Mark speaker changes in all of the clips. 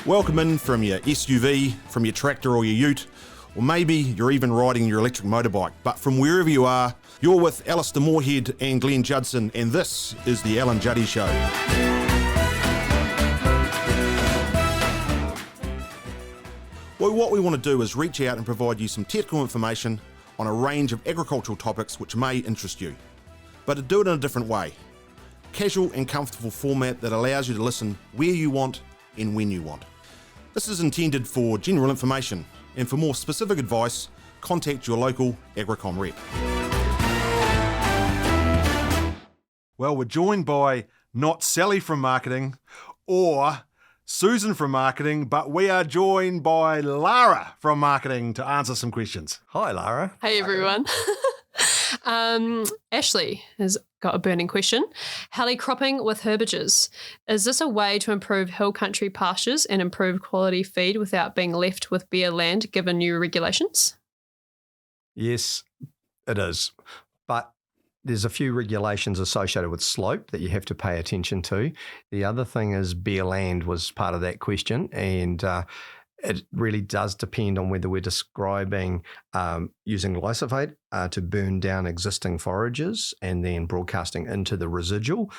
Speaker 1: Welcome in from your SUV, from your tractor or your ute, or maybe you're even riding your electric motorbike. But from wherever you are, you're with Alistair Moorhead and Glenn Judson, and this is the Al and Juddy Show. Well, what we want to do is reach out and provide you some technical information on a range of agricultural topics which may interest you, but to do it in a different way. Casual and comfortable format that allows you to listen where you want and when you want. This is intended for general information, and for more specific advice, contact your local Agricom rep. Well, we're joined by not Sally from marketing or Susan from marketing, but we are joined by Lara from marketing to answer some questions. Hi, Lara.
Speaker 2: Hey, everyone. Ashley has got a burning question. Heli cropping with herbages. Is this a way to improve hill country pastures and improve quality feed without being left with bare land given new regulations?
Speaker 3: Yes, it is. But there's a few regulations associated with slope that you have to pay attention to. The other thing is bare land was part of that question, and it really does depend on whether we're describing using glyphosate to burn down existing forages and then broadcasting into the residual,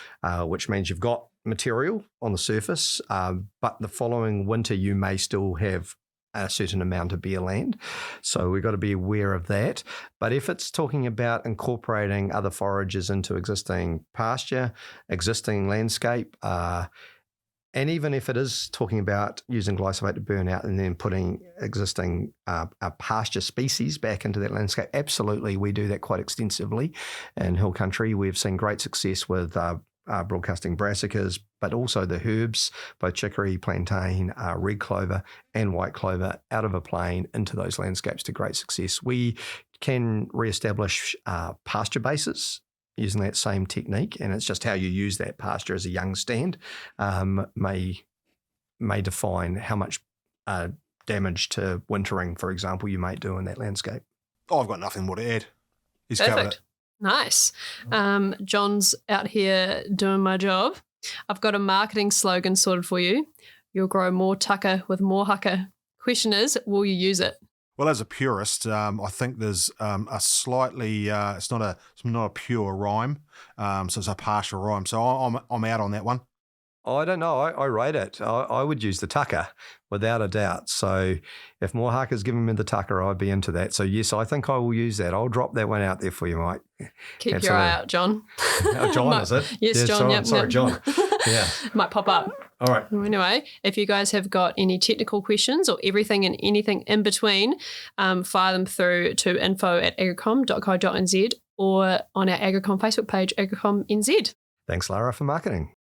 Speaker 3: which means you've got material on the surface, but the following winter you may still have a certain amount of bare land. So we've got to be aware of that. But if it's talking about incorporating other forages into existing pasture, existing landscape, and even if it is talking about using glyphosate to burn out and then putting existing pasture species back into that landscape, absolutely, we do that quite extensively in hill country. We've seen great success with broadcasting brassicas, but also the herbs, both chicory, plantain, red clover and white clover out of a plain into those landscapes to great success. We can reestablish pasture bases using that same technique, and it's just how you use that pasture as a young stand may define how much damage to wintering, for example, you might do in that landscape.
Speaker 1: Oh, I've got nothing more to add. He's
Speaker 2: Perfect.
Speaker 1: covered it.
Speaker 2: Nice. John's out here doing my job. I've got a marketing slogan sorted for you. You'll grow more tucker with more hucker. Question is, will you use it?
Speaker 1: Well, as a purist, I think there's a slightly, it's not a pure rhyme, so it's a partial rhyme. So I'm out on that one.
Speaker 3: I don't know. I rate it. I would use the tucker without a doubt. So if more huckers giving me the tucker, I'd be into that. So yes, I think I will use that. I'll drop that one out there for you, Mike.
Speaker 2: Keep Absolutely. Your eye out, John.
Speaker 3: Oh, John, is it?
Speaker 2: Yes, John.
Speaker 3: Sorry, John. Yeah.
Speaker 2: Might pop up.
Speaker 3: All right.
Speaker 2: Anyway, if you guys have got any technical questions or everything and anything in between, fire them through to info@agricom.co.nz or on our Agricom Facebook page, Agricom NZ.
Speaker 3: Thanks, Lara, for marketing.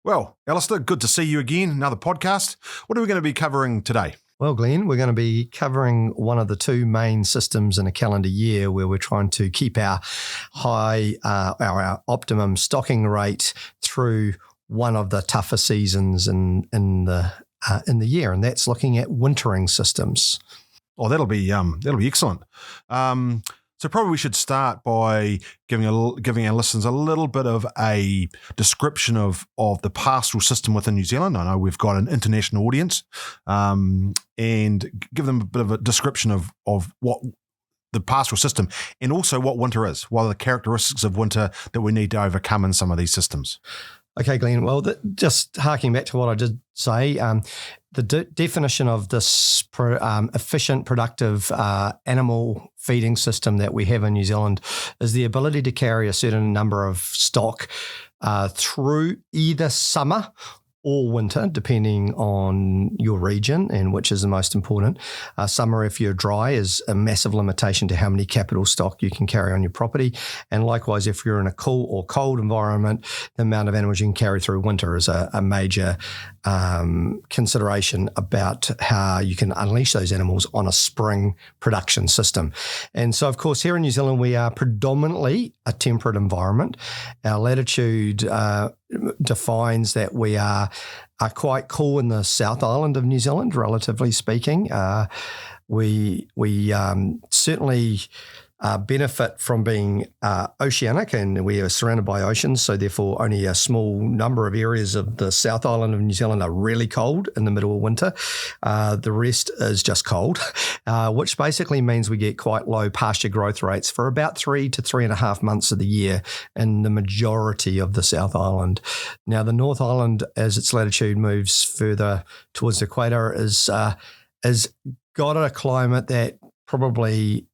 Speaker 1: Well, Alistair, good to see you again. Another podcast. What are we going to be covering today?
Speaker 3: Well, Glenn, we're going to be covering one of the two main systems in a calendar year where we're trying to keep our our optimum stocking rate through one of the tougher seasons in the year, and that's looking at wintering systems.
Speaker 1: Oh, that'll be excellent. So probably we should start by giving our listeners a little bit of a description of the pastoral system within New Zealand. I know we've got an international audience, and give them a bit of a description of what the pastoral system and also what winter is. What are the characteristics of winter that we need to overcome in some of these systems?
Speaker 3: Okay, Glenn. Well, just harking back to what I did say, the definition of this efficient, productive animal feeding system that we have in New Zealand is the ability to carry a certain number of stock through either summer or winter, depending on your region and which is the most important. Summer, if you're dry, is a massive limitation to how many capital stock you can carry on your property. And likewise, if you're in a cool or cold environment, the amount of animals you can carry through winter is a major consideration about how you can unleash those animals on a spring production system. And so, of course, here in New Zealand, we are predominantly a temperate environment. Our latitude defines that we are quite cool in the South Island of New Zealand, relatively speaking. We certainly benefit from being oceanic, and we are surrounded by oceans, so therefore only a small number of areas of the South Island of New Zealand are really cold in the middle of winter. The rest is just cold, which basically means we get quite low pasture growth rates for about 3 to 3.5 months of the year in the majority of the South Island. Now, the North Island, as its latitude moves further towards the equator, is got a climate that probably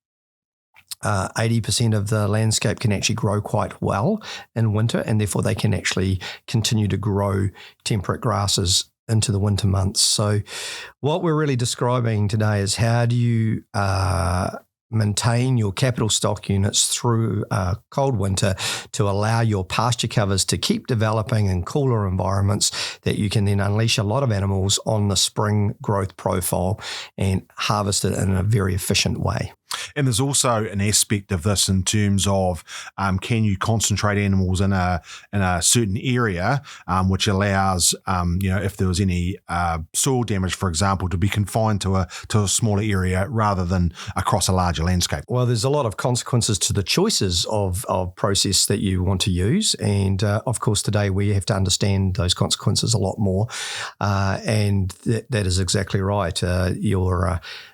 Speaker 3: 80% of the landscape can actually grow quite well in winter, and therefore they can actually continue to grow temperate grasses into the winter months. So what we're really describing today is how do you maintain your capital stock units through a cold winter to allow your pasture covers to keep developing in cooler environments that you can then unleash a lot of animals on the spring growth profile and harvest it in a very efficient way.
Speaker 1: And there's also an aspect of this in terms of can you concentrate animals in a certain area, which allows if there was any soil damage, for example, to be confined to a smaller area rather than across a larger landscape.
Speaker 3: Well, there's a lot of consequences to the choices of process that you want to use, and of course today we have to understand those consequences a lot more, and that is exactly right.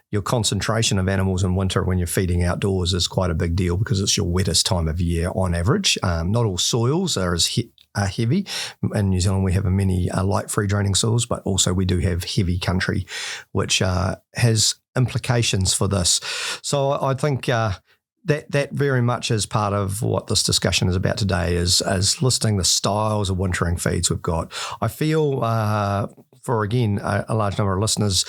Speaker 3: Your concentration of animals in winter when you're feeding outdoors is quite a big deal because it's your wettest time of year on average. Not all soils are as heavy. In New Zealand, we have many light free draining soils, but also we do have heavy country, which has implications for this. So I think that very much is part of what this discussion is about today, is listing the styles of wintering feeds we've got. I feel for, again, a large number of listeners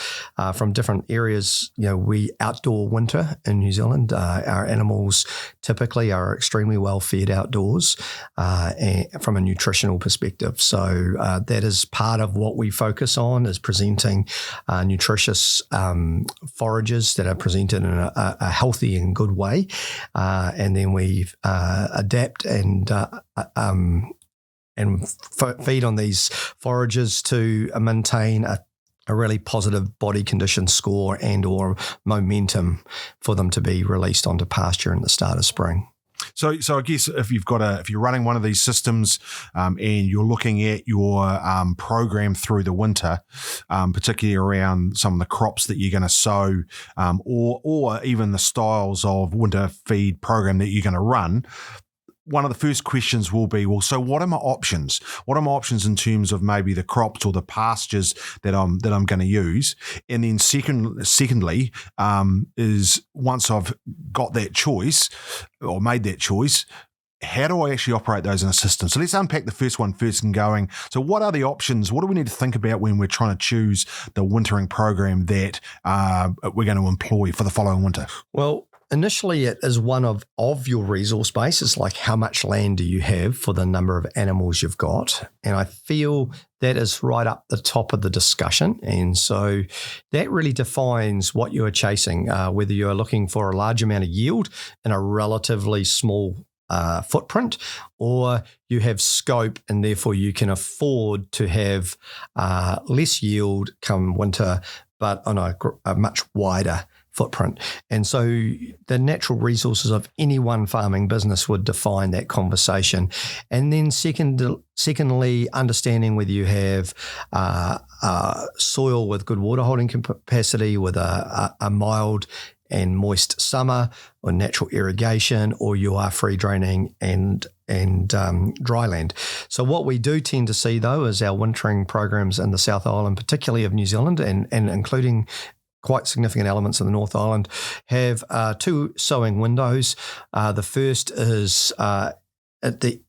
Speaker 3: from different areas, we outdoor winter in New Zealand. Our animals typically are extremely well fed outdoors from a nutritional perspective. So that is part of what we focus on, is presenting nutritious forages that are presented in a healthy and good way. And then we adapt and feed on these forages to maintain a really positive body condition score and or momentum for them to be released onto pasture in the start of spring.
Speaker 1: So I guess if you're running one of these systems and you're looking at your program through the winter, particularly around some of the crops that you're going to sow, or even the styles of winter feed program that you're going to run, one of the first questions will be, well, so what are my options? What are my options in terms of maybe the crops or the pastures that I'm going to use? And then secondly, is once I've got that choice or made that choice, how do I actually operate those in a system? So let's unpack the first one first and going, so what are the options? What do we need to think about when we're trying to choose the wintering program that we're going to employ for the following winter?
Speaker 3: Well, initially, it is one of your resource base. It's like, how much land do you have for the number of animals you've got? And I feel that is right up the top of the discussion. And so that really defines what you are chasing, whether you are looking for a large amount of yield in a relatively small footprint, or you have scope and therefore you can afford to have less yield come winter, but on a much wider footprint. And so the natural resources of any one farming business would define that conversation. And then secondly, understanding whether you have soil with good water holding capacity, with a mild and moist summer, or natural irrigation, or you are free draining and dry land. So what we do tend to see, though, is our wintering programs in the South Island, particularly of New Zealand, and including quite significant elements of the North Island, have two sowing windows. The first is at the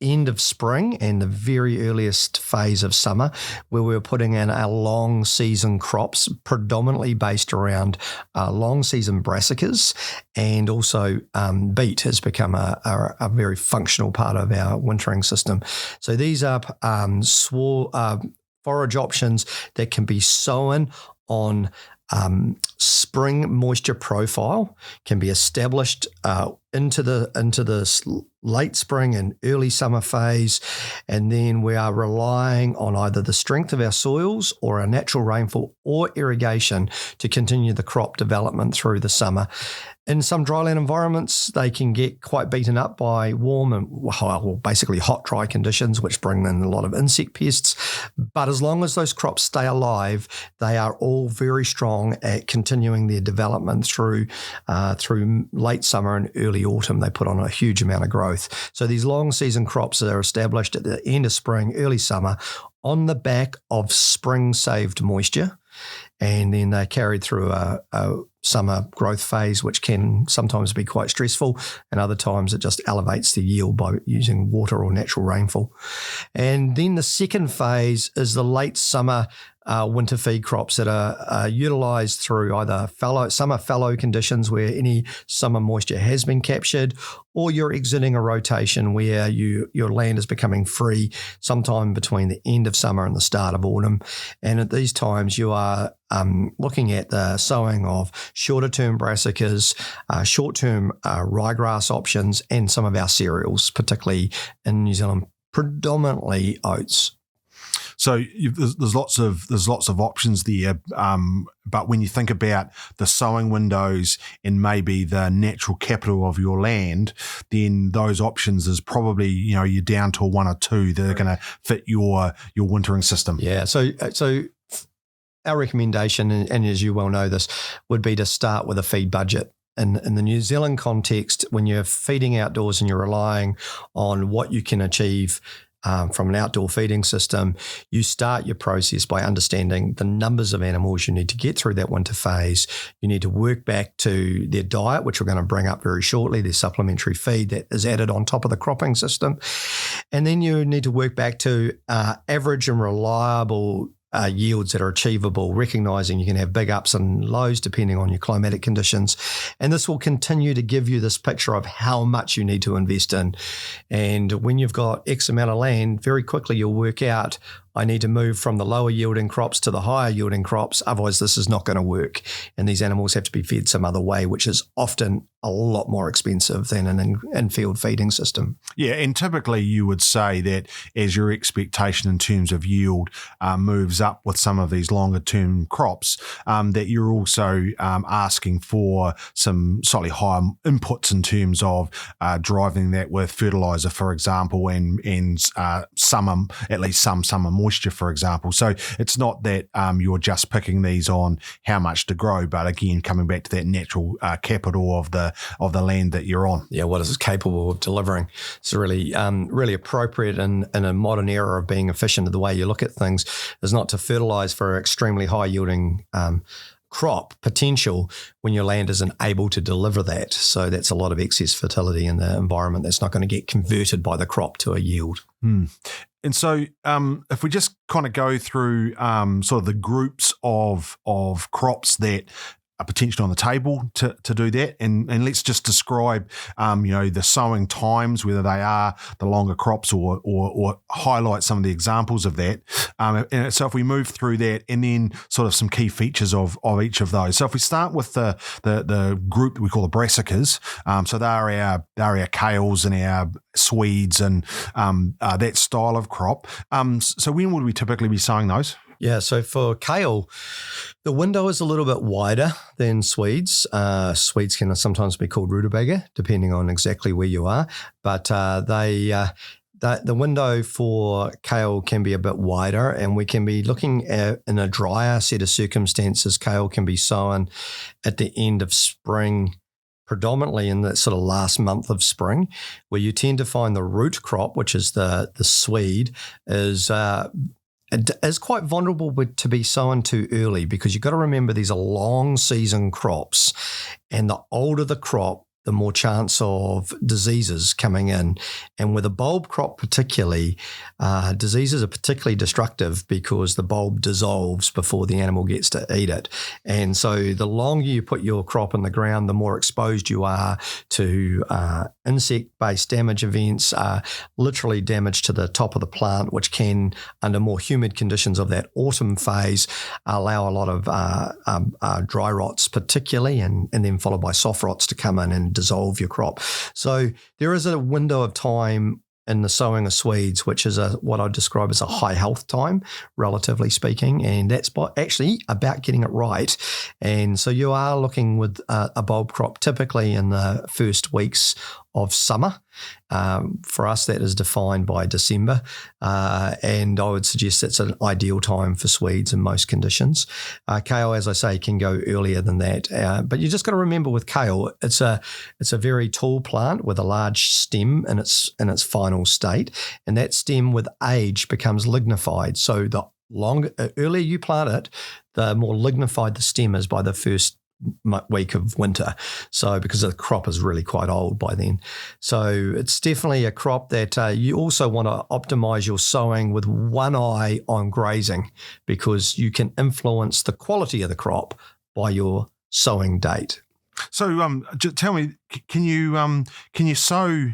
Speaker 3: end of spring and the very earliest phase of summer, where we're putting in our long season crops, predominantly based around long season brassicas, and also beet has become a very functional part of our wintering system. So these are forage options that can be sown on spring moisture profile, can be established into the late spring and early summer phase, and then we are relying on either the strength of our soils or our natural rainfall or irrigation to continue the crop development through the summer. In some dryland environments, they can get quite beaten up by warm and basically hot, dry conditions, which bring in a lot of insect pests. But as long as those crops stay alive, they are all very strong at continuing their development through late summer and early autumn. They put on a huge amount of growth. So these long season crops are established at the end of spring, early summer, on the back of spring saved moisture. And then they're carried through a summer growth phase, which can sometimes be quite stressful, and other times it just elevates the yield by using water or natural rainfall. And then the second phase is the late summer winter feed crops that are utilised through either summer fallow conditions where any summer moisture has been captured, or you're exiting a rotation where your land is becoming free sometime between the end of summer and the start of autumn. And at these times you are looking at the sowing of shorter-term brassicas, short-term ryegrass options, and some of our cereals, particularly in New Zealand, predominantly oats.
Speaker 1: So there's lots of options there, but when you think about the sowing windows and maybe the natural capital of your land, then those options is probably you're down to one or two that are going to fit your wintering system.
Speaker 3: Yeah. So our recommendation, and as you well know this, would be to start with a feed budget. In the New Zealand context, when you're feeding outdoors and you're relying on what you can achieve from an outdoor feeding system, you start your process by understanding the numbers of animals you need to get through that winter phase. You need to work back to their diet, which we're going to bring up very shortly, their supplementary feed that is added on top of the cropping system. And then you need to work back to average and reliable yields that are achievable, recognising you can have big ups and lows depending on your climatic conditions. And this will continue to give you this picture of how much you need to invest in. And when you've got X amount of land, very quickly you'll work out, I need to move from the lower yielding crops to the higher yielding crops. Otherwise, this is not going to work. And these animals have to be fed some other way, which is often a lot more expensive than an in-field feeding system.
Speaker 1: Yeah, and typically you would say that as your expectation in terms of yield moves up with some of these longer term crops, that you're also asking for some slightly higher inputs in terms of driving that with fertilizer, for example, and summer, at least some summer moisture, for example. So it's not that you're just picking these on how much to grow, but again, coming back to that natural capital of the land that you're on.
Speaker 3: Yeah, what is it capable of delivering? It's really appropriate in a modern era of being efficient. The way you look at things is not to fertilize for extremely high yielding crop potential when your land isn't able to deliver that. So that's a lot of excess fertility in the environment that's not going to get converted by the crop to a yield.
Speaker 1: And so if we just kind of go through sort of the groups of crops that are potentially on the table to do that, and let's just describe the sowing times, whether they are the longer crops or highlight some of the examples of that. And so if we move through that, and then sort of some key features of each of those. So if we start with the group we call the brassicas, so they're our kales and our Swedes and that style of crop. So when would we typically be sowing those?
Speaker 3: Yeah, so for kale, the window is a little bit wider than Swedes. Swedes can sometimes be called rutabaga, depending on exactly where you are. But the window for kale can be a bit wider, and we can be looking at, in a drier set of circumstances, kale can be sown at the end of spring, predominantly in the sort of last month of spring, where you tend to find the root crop, which is the Swede, is quite vulnerable to be sown too early, because you've got to remember these are long season crops, and the older the crop, the more chance of diseases coming in. And with a bulb crop particularly, diseases are particularly destructive because the bulb dissolves before the animal gets to eat it. And so the longer you put your crop in the ground, the more exposed you are to insect-based damage events, literally damage to the top of the plant, which can, under more humid conditions of that autumn phase, allow a lot of dry rots particularly, and then followed by soft rots to come in and dissolve your crop. So there is a window of time in the sowing of Swedes, which is what I'd describe as a high health time, relatively speaking, and that's actually about getting it right. And so you are looking with a bulb crop typically in the first weeks of summer. For us, that is defined by December, and I would suggest that's an ideal time for Swedes in most conditions. Kale, as I say, can go earlier than that, but you just got to remember with kale, it's a very tall plant with a large stem in its final state, and that stem with age becomes lignified. So the earlier you plant it, the more lignified the stem is by the first week of winter. So because the crop is really quite old by then. So it's definitely a crop that you also want to optimize your sowing with one eye on grazing, because you can influence the quality of the crop by your sowing date.
Speaker 1: So just tell me, can you sow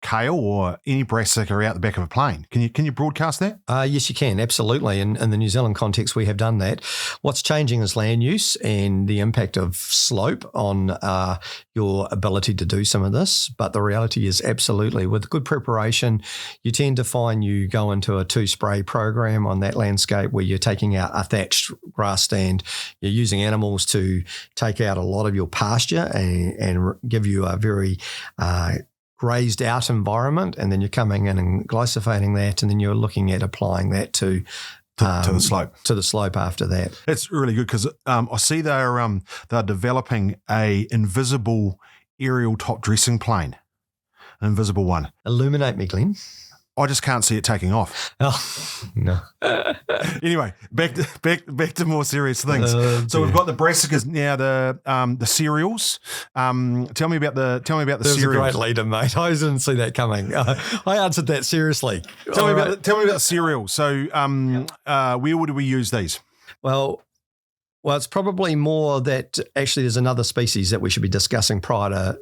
Speaker 1: kale or any brassica out the back of a plane? Can you broadcast that?
Speaker 3: Yes, you can, absolutely. In the New Zealand context, we have done that. What's changing is land use and the impact of slope on your ability to do some of this. But the reality is absolutely, with good preparation, you tend to find you go into a 2-spray program on that landscape where you're taking out a thatched grass stand. You're using animals to take out a lot of your pasture and give you a very grazed out environment, and then you're coming in and glyphosating that, and then you're looking at applying that to the slope. To the slope after that.
Speaker 1: It's really good because I see they're developing a invisible aerial top dressing plane, an invisible one.
Speaker 3: Illuminate me, Glenn.
Speaker 1: I just can't see it taking off.
Speaker 3: Oh, no.
Speaker 1: Anyway, back to more serious things. So we've got the brassicas now, the cereals. Tell me about the cereals.
Speaker 3: That was a great leader, mate. I didn't see that coming. I answered that seriously.
Speaker 1: Tell me about the cereals. So where would we use these?
Speaker 3: Well, it's probably more that actually there's another species that we should be discussing prior to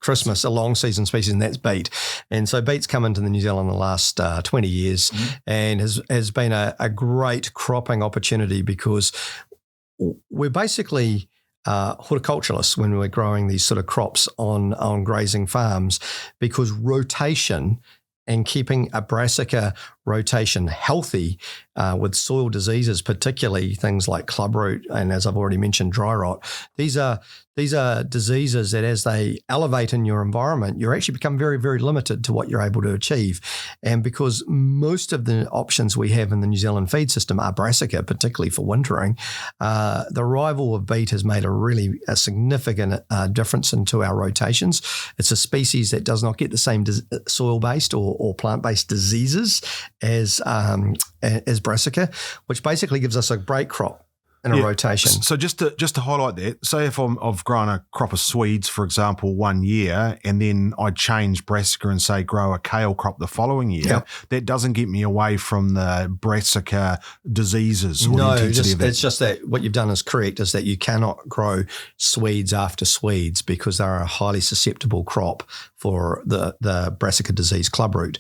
Speaker 3: Christmas, a long season species, and that's beet. And so beet's come into the New Zealand in the last 20 years and has been a great cropping opportunity, because we're basically horticulturalists when we're growing these sort of crops on grazing farms, because rotation and keeping a brassica rotation healthy with soil diseases, particularly things like clubroot and, as I've already mentioned, dry rot. These are diseases that, as they elevate in your environment, you actually become very, very limited to what you're able to achieve. And because most of the options we have in the New Zealand feed system are brassica, particularly for wintering, the arrival of beet has made a significant difference into our rotations. It's a species that does not get the same soil-based or plant-based diseases as brassica, which basically gives us a break crop in a rotation.
Speaker 1: So just to highlight that, say if I've grown a crop of Swedes, for example, one year, and then I change brassica and say grow a kale crop the following year, that doesn't get me away from the brassica diseases.
Speaker 3: No, it's just that what you've done is correct, is that you cannot grow Swedes after Swedes because they're a highly susceptible crop for the brassica disease clubroot.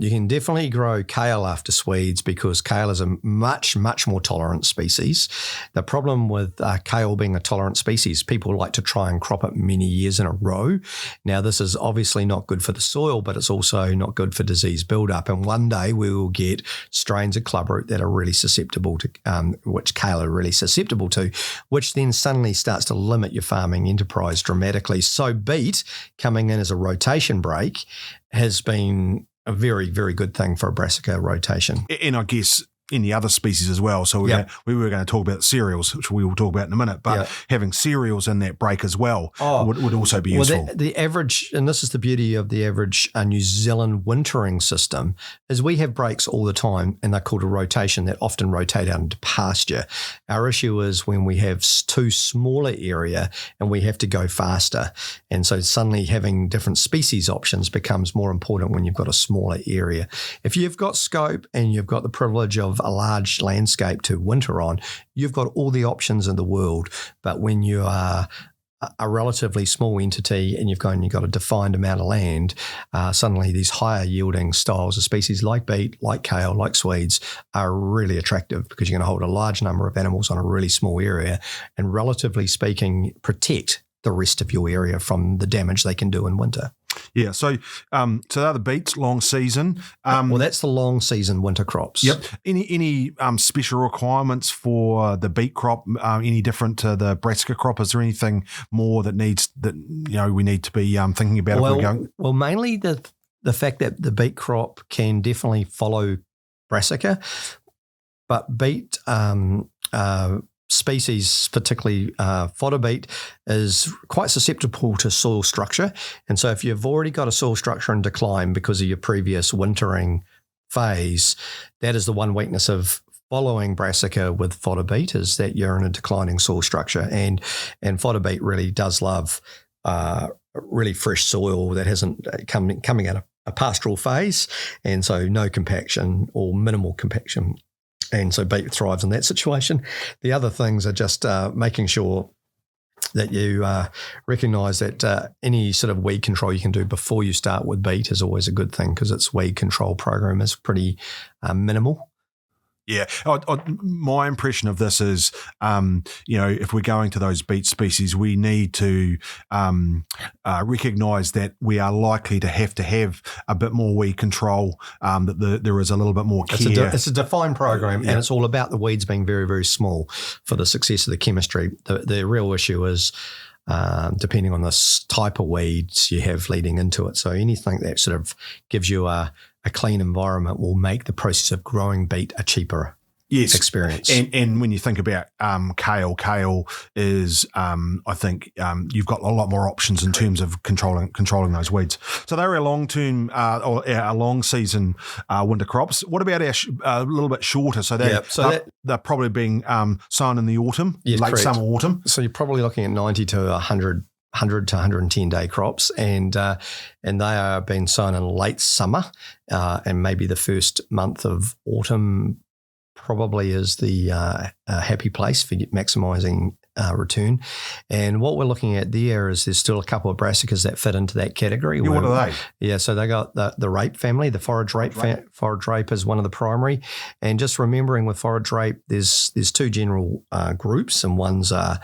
Speaker 3: You can definitely grow kale after Swedes because kale is a much, much more tolerant species. The problem with kale being a tolerant species, people like to try and crop it many years in a row. Now, this is obviously not good for the soil, but it's also not good for disease buildup. And one day we will get strains of clubroot that are really susceptible to, which kale are really susceptible to, which then suddenly starts to limit your farming enterprise dramatically. So beet coming in as a rotation break has been a very, very good thing for a brassica rotation.
Speaker 1: And I guess in the other species as well. So we were going to talk about cereals, which we will talk about in a minute, but having cereals in that break as well would also be useful.
Speaker 3: The average, and this is the beauty of the average New Zealand wintering system, is we have breaks all the time, and they're called a rotation that often rotate out into pasture. Our issue is when we have too smaller area and we have to go faster. And so suddenly having different species options becomes more important when you've got a smaller area. If you've got scope and you've got the privilege of a large landscape to winter on, you've got all the options in the world. But when you are a relatively small entity and you've got a defined amount of land, suddenly these higher yielding styles of species like beet, like kale, like Swedes are really attractive because you're going to hold a large number of animals on a really small area and, relatively speaking, protect the rest of your area from the damage they can do in winter.
Speaker 1: Yeah, so they're the beets, long season.
Speaker 3: Well, that's the long season winter crops.
Speaker 1: Yep. Any special requirements for the beet crop? Any different to the brassica crop? Is there anything more that we need to be thinking about if we're going?
Speaker 3: Well, mainly the fact that the beet crop can definitely follow brassica, but beet species, particularly fodder beet, is quite susceptible to soil structure. And so if you've already got a soil structure in decline because of your previous wintering phase, that is the one weakness of following brassica with fodder beet, is that you're in a declining soil structure. And fodder beet really does love really fresh soil that hasn't coming out of a pastoral phase, and so no compaction or minimal compaction. And so beet thrives in that situation. The other things are just making sure that you recognise that any sort of weed control you can do before you start with beet is always a good thing, because its weed control program is pretty minimal.
Speaker 1: Yeah, my impression of this is, if we're going to those beet species, we need to recognise that we are likely to have a bit more weed control, that there is a little bit more care.
Speaker 3: It's a defined program, and it's all about the weeds being very, very small for the success of the chemistry. The real issue is depending on the type of weeds you have leading into it. So anything that sort of gives you a clean environment will make the process of growing beet a cheaper experience.
Speaker 1: And when you think about kale is, I think you've got a lot more options in terms of controlling those weeds. So they're our long-term or our long season winter crops. What about our a little bit shorter? So they're probably being sown in the autumn, late
Speaker 3: correct.
Speaker 1: Summer, autumn.
Speaker 3: So you're probably looking at 90 to 100 to 110 day crops, and they are being sown in late summer, and maybe the first month of autumn probably is the happy place for maximising return. And what we're looking at there is there's still a couple of brassicas that fit into that category.
Speaker 1: Yeah, what are they?
Speaker 3: Yeah, so they got the rape family, the forage rape. Forage rape is one of the primary. And just remembering with forage rape, there's two general groups, and one's a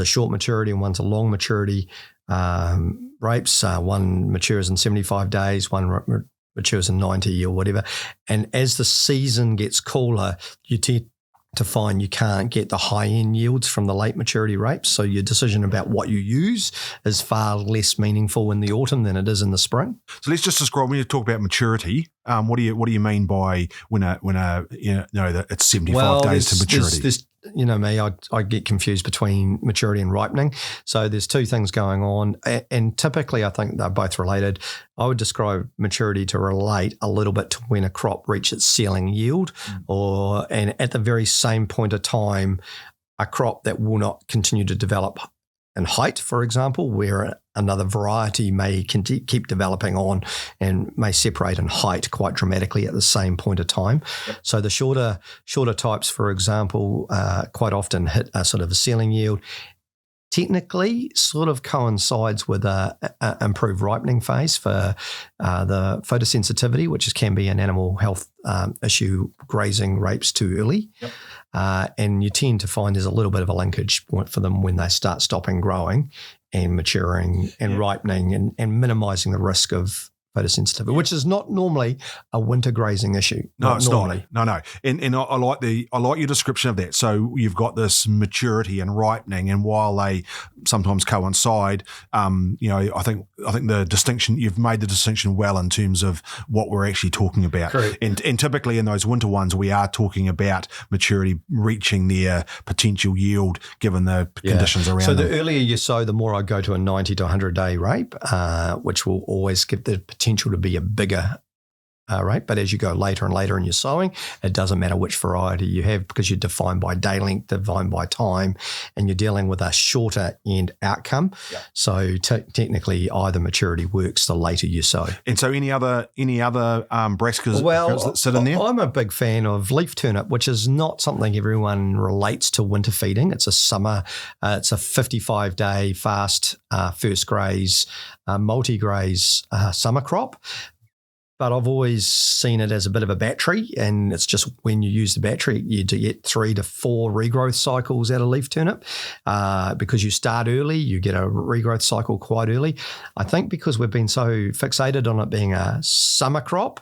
Speaker 3: short maturity and one's a long maturity rapes. One matures in 75 days, one matures in 90 or whatever. And as the season gets cooler, you tend to find you can't get the high-end yields from the late maturity rapes. So your decision about what you use is far less meaningful in the autumn than it is in the spring.
Speaker 1: So let's just describe, when you talk about maturity, what do you mean by when it's 75 days to maturity?
Speaker 3: There's you know me, I get confused between maturity and ripening. So there's two things going on, and typically I think they're both related. I would describe maturity to relate a little bit to when a crop reaches its ceiling yield, and at the very same point of time, a crop that will not continue to develop in height, for example, where another variety may keep developing on and may separate in height quite dramatically at the same point of time. Yep. So the shorter types, for example, quite often hit a sort of a ceiling yield. Technically, sort of coincides with a improved ripening phase for the photosensitivity, which can be an animal health issue, grazing rapes too early. Yep. And you tend to find there's a little bit of a linkage for them when they start stopping growing and maturing and ripening and minimising the risk of photosensitivity, which is not normally a winter grazing issue.
Speaker 1: No, it's normally. Not. No. And I like your description of that. So you've got this maturity and ripening, and while they sometimes coincide, I think the distinction, you've made the distinction well in terms of what we're actually talking about.
Speaker 3: Correct.
Speaker 1: And typically in those winter ones, we are talking about maturity reaching their potential yield given the conditions around.
Speaker 3: So
Speaker 1: them.
Speaker 3: the earlier you sow, the more I go to a 90 to 100 day rape, which will always give the potential to be a bigger rape. But as you go later and later in your sowing, it doesn't matter which variety you have, because you're defined by day length, defined by time, and you're dealing with a shorter end outcome. Yep. So technically, either maturity works the later you sow.
Speaker 1: And so any other brassicas that sit in there?
Speaker 3: I'm a big fan of leaf turnip, which is not something everyone relates to winter feeding. It's a summer, it's a 55-day fast first graze, multi-graze summer crop. but I've always seen it as a bit of a battery, and it's just when you use the battery, you do get 3 to 4 regrowth cycles out of leaf turnip. Because you start early, you get a regrowth cycle quite early. I think because we've been so fixated on it being a summer crop,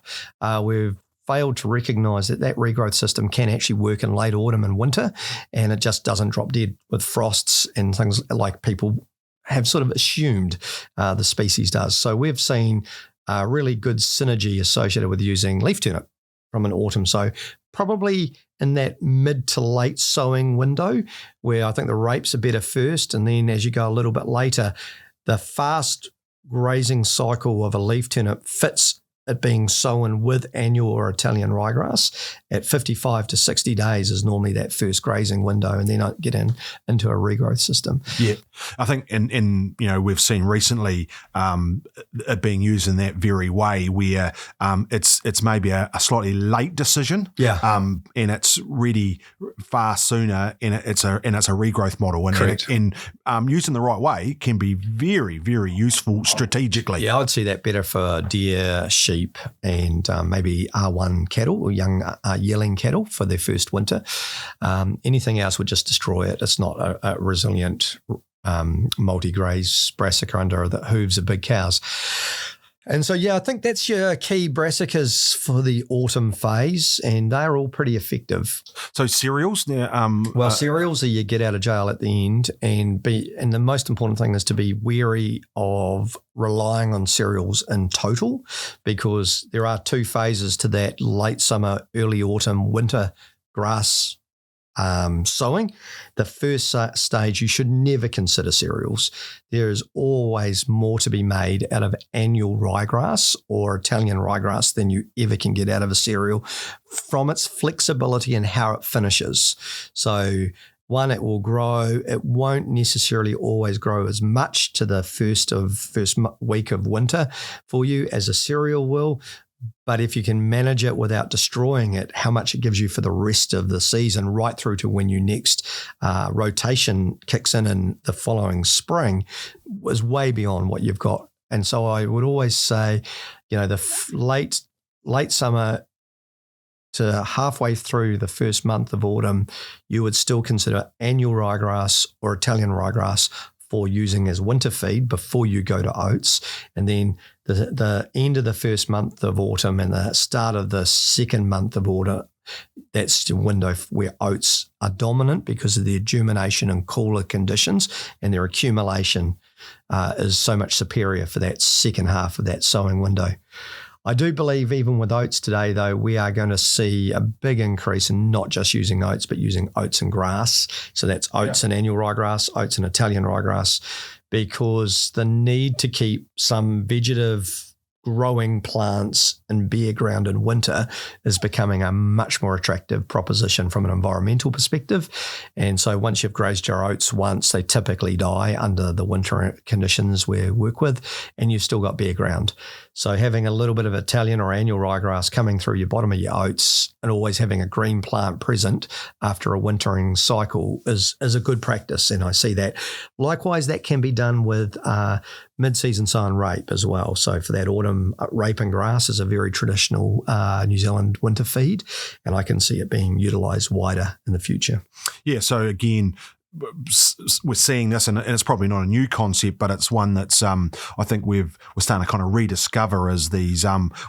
Speaker 3: we've failed to recognise that regrowth system can actually work in late autumn and winter, and it just doesn't drop dead with frosts and things like people have sort of assumed the species does. So we've seen really good synergy associated with using leaf turnip from an autumn. So probably in that mid to late sowing window where I think the rapes are better first, and then as you go a little bit later, the fast grazing cycle of a leaf turnip fits it being sown with annual or Italian ryegrass at 55 to 60 days is normally that first grazing window, and then I get into a regrowth system.
Speaker 1: Yeah, I think in we've seen recently it being used in that very way where it's maybe a slightly late decision.
Speaker 3: Yeah,
Speaker 1: and it's ready far sooner, and it's a regrowth model, and used in the right way can be very, very useful strategically.
Speaker 3: Yeah, I'd see that better for deer, sheep, and maybe R1 cattle or young yearling cattle for their first winter. Anything else would just destroy it. It's not a resilient multi-graze brassica under the hooves of big cows. And so, I think that's your key brassicas for the autumn phase, and they're all pretty effective.
Speaker 1: So cereals?
Speaker 3: Cereals are you get out of jail at the end, and the most important thing is to be wary of relying on cereals in total, because there are 2 phases to that late summer, early autumn, winter grass sowing. The first stage, you should never consider cereals. There is always more to be made out of annual ryegrass or Italian ryegrass than you ever can get out of a cereal from its flexibility and how it finishes. So one, it will grow. It won't necessarily always grow as much to the first week of winter for you as a cereal will. But if you can manage it without destroying it, how much it gives you for the rest of the season, right through to when your next rotation kicks in the following spring, was way beyond what you've got. And so I would always say, the late summer to halfway through the first month of autumn, you would still consider annual ryegrass or Italian ryegrass for using as winter feed before you go to oats. And then the end of the first month of autumn and the start of the second month of autumn, that's the window where oats are dominant because of their germination in cooler conditions, and their accumulation is so much superior for that second half of that sowing window. I do believe even with oats today, though, we are going to see a big increase in not just using oats, but using oats and grass. So that's oats and annual ryegrass, oats and Italian ryegrass, because the need to keep some vegetative growing plants in bare ground in winter is becoming a much more attractive proposition from an environmental perspective. And so once you've grazed your oats once, they typically die under the winter conditions we work with, and you've still got bare ground. So having a little bit of Italian or annual ryegrass coming through your bottom of your oats and always having a green plant present after a wintering cycle is a good practice, and I see that. Likewise, that can be done with mid-season sown rape as well. So for that autumn, rape and grass is a very traditional New Zealand winter feed, and I can see it being utilised wider in the future.
Speaker 1: Yeah, so again, we're seeing this, and it's probably not a new concept, but it's one that's I think we're starting to kind of rediscover as these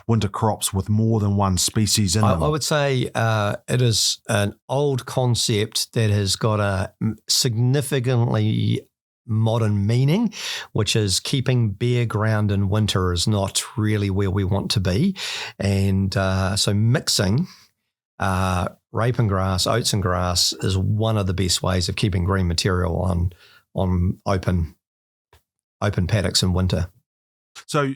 Speaker 1: winter crops with more than one species in them.
Speaker 3: I would say it is an old concept that has got a significantly modern meaning, which is keeping bare ground in winter is not really where we want to be. And so mixing rape and grass, oats and grass is one of the best ways of keeping green material on open paddocks in winter.
Speaker 1: So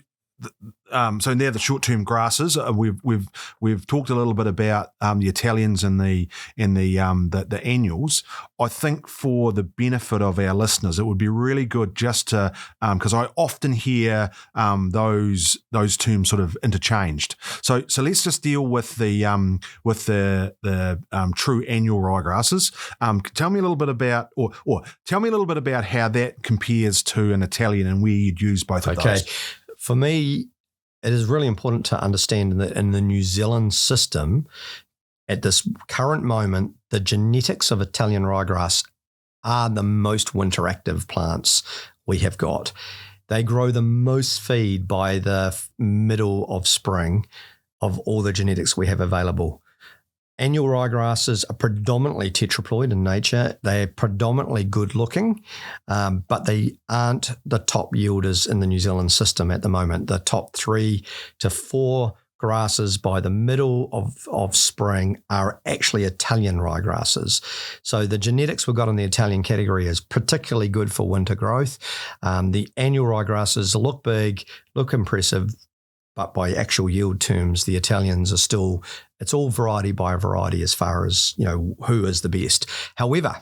Speaker 1: they're the short-term grasses. We've talked a little bit about the Italians and the annuals. I think for the benefit of our listeners, it would be really good just to because I often hear those terms sort of interchanged. So let's just deal with the true annual ryegrasses. Tell me a little bit about or tell me a little bit about how that compares to an Italian and where you'd use both of those.
Speaker 3: For me, it is really important to understand that in the New Zealand system, at this current moment, the genetics of Italian ryegrass are the most winter active plants we have got. They grow the most feed by the middle of spring of all the genetics we have available. Annual ryegrasses are predominantly tetraploid in nature. They're predominantly good looking, but they aren't the top yielders in the New Zealand system at the moment. The top 3 to 4 grasses by the middle of spring are actually Italian ryegrasses. So the genetics we've got in the Italian category is particularly good for winter growth. The annual ryegrasses look big, look impressive, but by actual yield terms, the Italians are still, it's all variety by variety as far as, who is the best. However,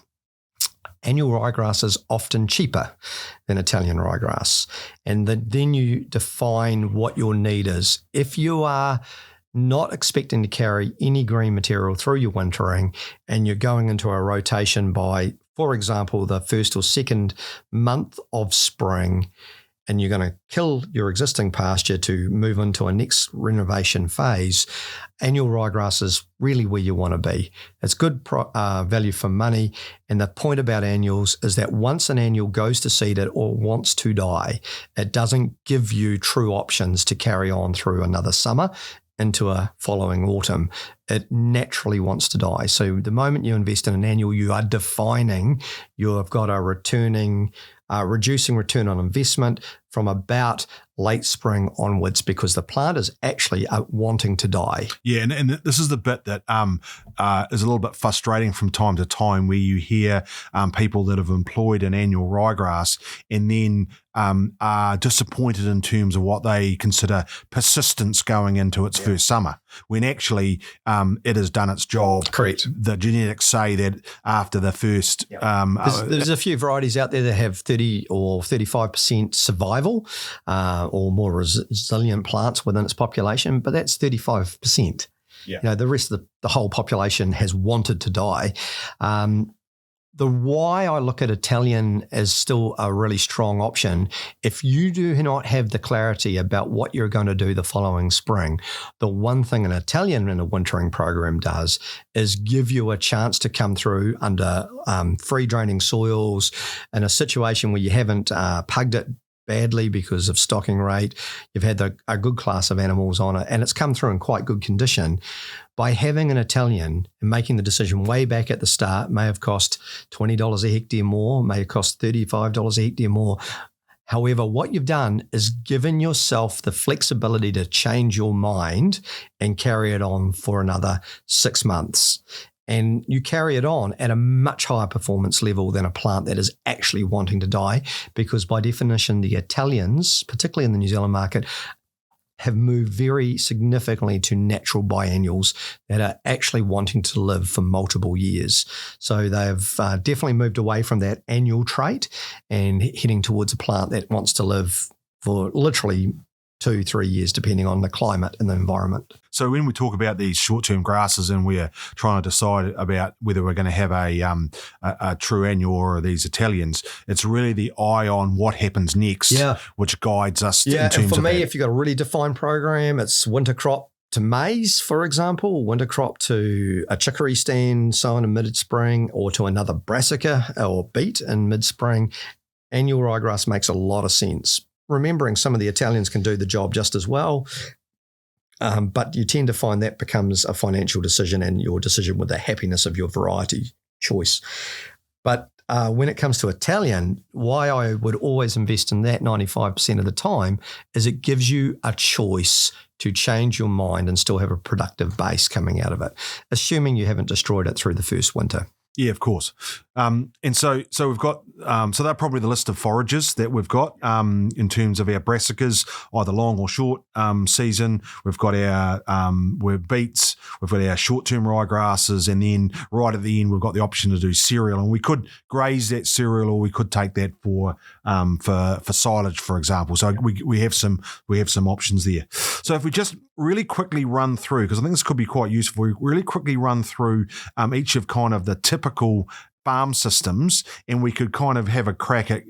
Speaker 3: annual ryegrass is often cheaper than Italian ryegrass. And then you define what your need is. If you are not expecting to carry any green material through your wintering and you're going into a rotation by, for example, the first or second month of spring, and you're going to kill your existing pasture to move into a next renovation phase, annual ryegrass is really where you want to be. It's good value for money. And the point about annuals is that once an annual goes to seed it or wants to die, it doesn't give you true options to carry on through another summer into a following autumn. It naturally wants to die. So the moment you invest in an annual, you are defining you've got a reducing return on investment from about late spring onwards because the plant is actually wanting to die.
Speaker 1: Yeah, and this is the bit that is a little bit frustrating from time to time where you hear people that have employed an annual ryegrass and then are disappointed in terms of what they consider persistence going into its first summer, when actually it has done its job.
Speaker 3: Correct.
Speaker 1: The genetics say that after the first...
Speaker 3: There's a few varieties out there that have 30 or 35% survival or more resilient plants within its population, but that's 35%.
Speaker 1: Yeah.
Speaker 3: The rest of the whole population has wanted to die. The why I look at Italian as still a really strong option, if you do not have the clarity about what you're going to do the following spring, the one thing an Italian in a wintering program does is give you a chance to come through under free draining soils in a situation where you haven't pugged it badly because of stocking rate, you've had a good class of animals on it, and it's come through in quite good condition. By having an Italian and making the decision way back at the start, may have cost $20 a hectare more, may have cost $35 a hectare more. However, what you've done is given yourself the flexibility to change your mind and carry it on for another 6 months. And you carry it on at a much higher performance level than a plant that is actually wanting to die, because by definition, the Italians, particularly in the New Zealand market, have moved very significantly to natural biennials that are actually wanting to live for multiple years. So they've definitely moved away from that annual trait and heading towards a plant that wants to live for literally 2-3 years, depending on the climate and the environment.
Speaker 1: So when we talk about these short-term grasses and we're trying to decide about whether we're going to have a true annual or these Italians, it's really the eye on what happens next, which guides us in terms of
Speaker 3: and for me,
Speaker 1: that.
Speaker 3: if you've got a really defined program, it's winter crop to maize, for example, winter crop to a chicory stand sown in mid-spring, or to another brassica or beet in mid-spring, annual ryegrass makes a lot of sense. Remembering some of the Italians can do the job just as well, but you tend to find that becomes a financial decision and your decision with the happiness of your variety choice. But when it comes to Italian, why I would always invest in that 95% of the time is it gives you a choice to change your mind and still have a productive base coming out of it, assuming you haven't destroyed it through the first winter.
Speaker 1: Yeah, of course. And so we've got, so they're probably the list of forages that we've got in terms of our brassicas, either long or short season. We've got our beets, we've got our short-term ryegrasses, and then right at the end, we've got the option to do cereal. And we could graze that cereal, or we could take that for silage, for example. So we have some options there. So if we just really quickly run through, because I think this could be quite useful, we really quickly run through each of kind of the typical farm systems, and we could kind of have a crack at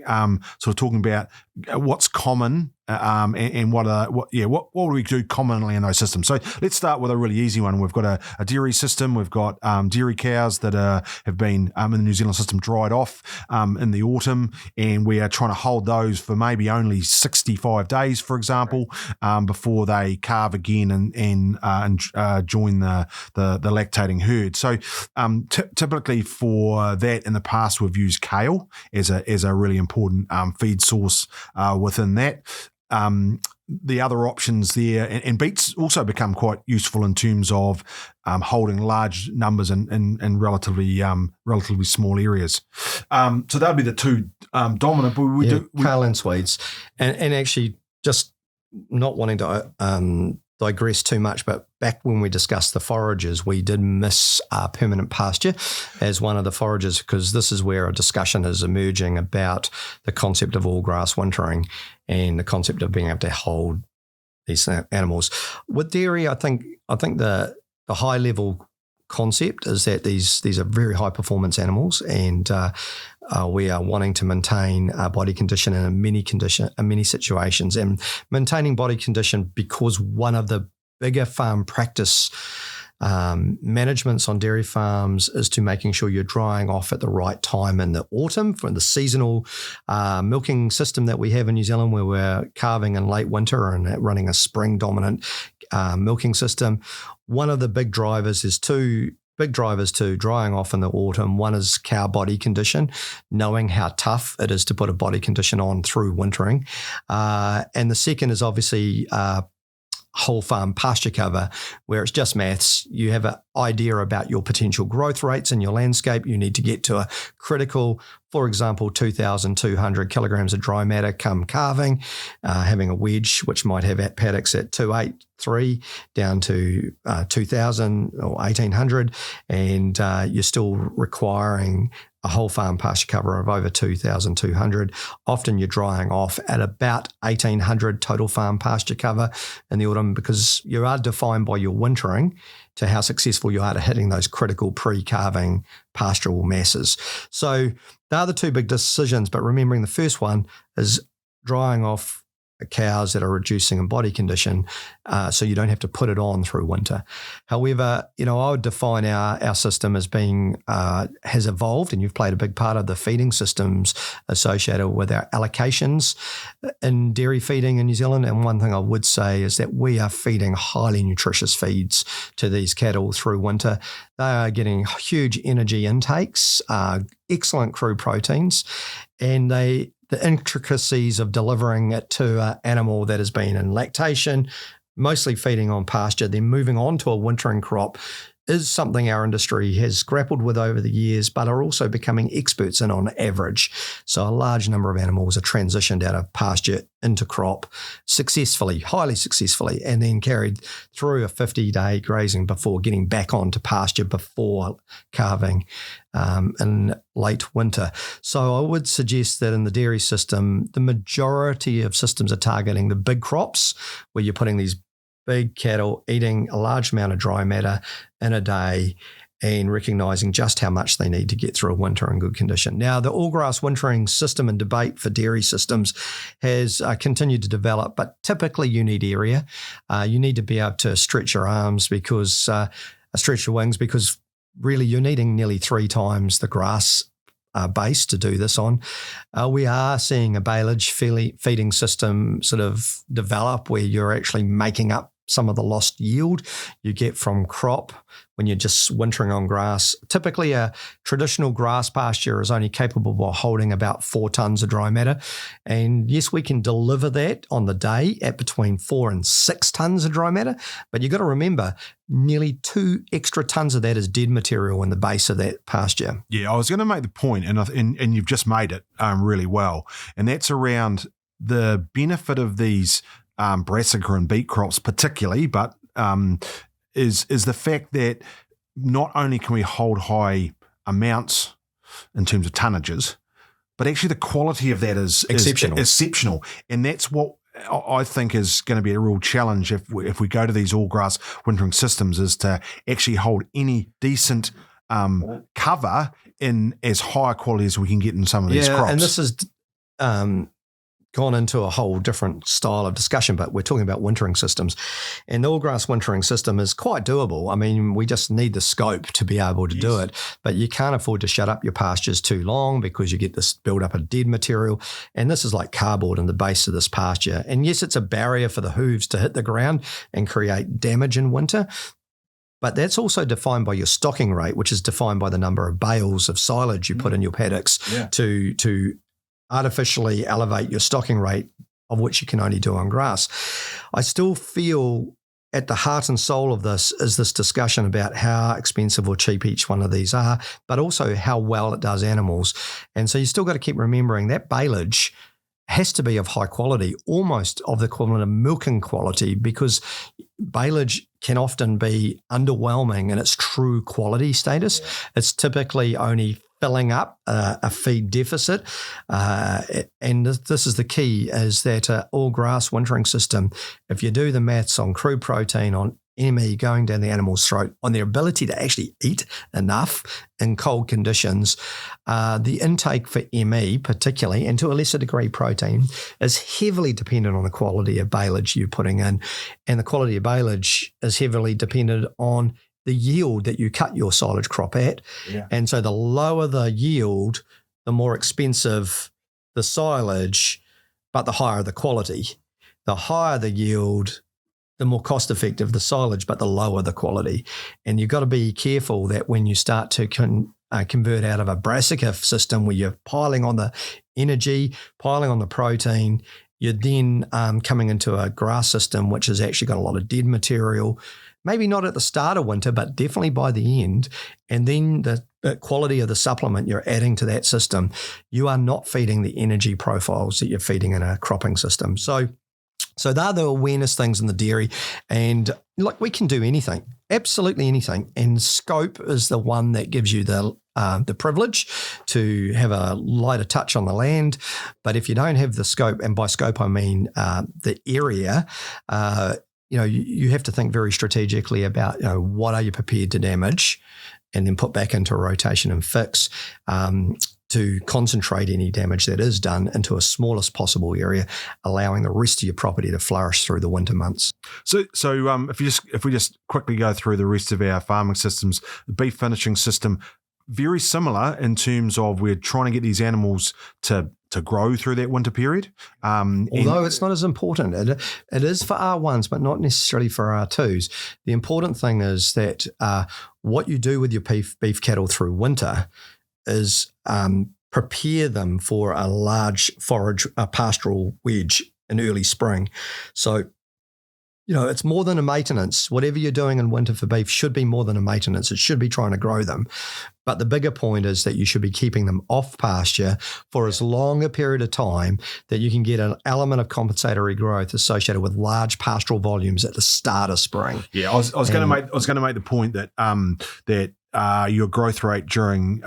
Speaker 1: sort of talking about what's common and what do we do commonly in those systems. So let's start with a really easy one. We've got a dairy system. We've got dairy cows that have been in the New Zealand system dried off in the autumn, and we are trying to hold those for maybe only 65 days, for example, before they calve again and join the lactating herd. So typically for that, in the past, we've used kale as a really important feed source within that. The other options there, and beets also become quite useful in terms of holding large numbers in relatively small areas. So that would be the two dominant. But we do
Speaker 3: kale and Swedes, and actually just not wanting to digress too much, but back when we discussed the forages, we did miss permanent pasture as one of the forages, because this is where a discussion is emerging about the concept of all grass wintering and the concept of being able to hold these animals. With dairy, I think the high level concept is that these are very high performance animals, and we are wanting to maintain body condition in many situations, and maintaining body condition, because one of the bigger farm practice managements on dairy farms is to making sure you're drying off at the right time in the autumn for the seasonal milking system that we have in New Zealand, where we're calving in late winter and running a spring dominant milking system. One of the big drivers is two big drivers to drying off in the autumn. One is cow body condition, knowing how tough it is to put a body condition on through wintering. And the second is obviously whole farm pasture cover, where it's just maths. You have an idea about your potential growth rates in your landscape. You need to get to a critical, for example, 2,200 kilograms of dry matter come calving, having a wedge, which might have at paddocks at 283 down to 2,000 or 1,800, and you're still requiring a whole farm pasture cover of over 2,200. Often you're drying off at about 1,800 total farm pasture cover in the autumn, because you are defined by your wintering to how successful you are to hitting those critical pre-calving pastoral masses. So they are the two big decisions, but remembering the first one is drying off cows that are reducing in body condition, so you don't have to put it on through winter. However, I would define our system as being has evolved, and you've played a big part of the feeding systems associated with our allocations in dairy feeding in New Zealand. And one thing I would say is that we are feeding highly nutritious feeds to these cattle through winter. They are getting huge energy intakes, excellent crude proteins, and the intricacies of delivering it to an animal that has been in lactation, mostly feeding on pasture, then moving on to a wintering crop, is something our industry has grappled with over the years, but are also becoming experts in on average. So a large number of animals are transitioned out of pasture into crop successfully, highly successfully, and then carried through a 50-day grazing before getting back onto pasture before calving in late winter. So I would suggest that in the dairy system, the majority of systems are targeting the big crops, where you're putting these big cattle eating a large amount of dry matter in a day, and recognising just how much they need to get through a winter in good condition. Now, the all-grass wintering system and debate for dairy systems has continued to develop, but typically you need area. You need to be able to stretch your arms, because stretch your wings, because really you're needing nearly 3 times the grass base to do this on. We are seeing a baleage feeding system sort of develop, where you're actually making up some of the lost yield you get from crop when you're just wintering on grass. Typically, a traditional grass pasture is only capable of holding about 4 tons of dry matter. And yes, we can deliver that on the day at between 4 and 6 tons of dry matter. But you've got to remember, nearly 2 extra tons of that is dead material in the base of that pasture.
Speaker 1: Yeah, I was going to make the point, and you've just made it really well. And that's around the benefit of these brassica and beet crops particularly, but is the fact that not only can we hold high amounts in terms of tonnages, but actually the quality of that is exceptional. And that's what I think is going to be a real challenge if we go to these all-grass wintering systems, is to actually hold any decent cover in as high a quality as we can get in some of these crops.
Speaker 3: And this is gone into a whole different style of discussion, but we're talking about wintering systems. And the all-grass wintering system is quite doable. I mean, we just need the scope to be able to do it, but you can't afford to shut up your pastures too long because you get this build-up of dead material. And this is like cardboard in the base of this pasture. And yes, it's a barrier for the hooves to hit the ground and create damage in winter, but that's also defined by your stocking rate, which is defined by the number of bales of silage you put in your paddocks to artificially elevate your stocking rate, of which you can only do on grass. I still feel at the heart and soul of this is this discussion about how expensive or cheap each one of these are, but also how well it does animals. And so you still got to keep remembering that baleage has to be of high quality, almost of the equivalent of milking quality, because baleage can often be underwhelming in its true quality status. It's typically only filling up a feed deficit. And this is the key, is that all grass wintering system, if you do the maths on crude protein, on ME going down the animal's throat, on their ability to actually eat enough in cold conditions, the intake for ME particularly, and to a lesser degree protein, is heavily dependent on the quality of baleage you're putting in. And the quality of baleage is heavily dependent on the yield that you cut your silage crop at. And so the lower the yield, the more expensive the silage, but the higher the quality. The higher the yield, the more cost effective the silage, but the lower the quality. And you've got to be careful that when you start to convert out of a brassica system where you're piling on the energy, piling on the protein, you're then coming into a grass system which has actually got a lot of dead material, maybe not at the start of winter, but definitely by the end. And then the quality of the supplement you're adding to that system, you are not feeding the energy profiles that you're feeding in a cropping system. So they're the awareness things in the dairy. And like, we can do anything, absolutely anything. And scope is the one that gives you the privilege to have a lighter touch on the land. But if you don't have the scope, and by scope I mean the area, you have to think very strategically about, what are you prepared to damage and then put back into rotation and fix to concentrate any damage that is done into a smallest possible area, allowing the rest of your property to flourish through the winter months.
Speaker 1: So if we just quickly go through the rest of our farming systems, the beef finishing system, very similar in terms of we're trying to get these animals to grow through that winter period.
Speaker 3: Although it's not as important. It is for R1s, but not necessarily for R2s. The important thing is that what you do with your beef cattle through winter is prepare them for a large pastoral wedge in early spring. So, it's more than a maintenance. Whatever you're doing in winter for beef should be more than a maintenance. It should be trying to grow them. But the bigger point is that you should be keeping them off pasture for as long a period of time that you can get an element of compensatory growth associated with large pastoral volumes at the start of spring.
Speaker 1: Yeah, I was going to make the point that your growth rate during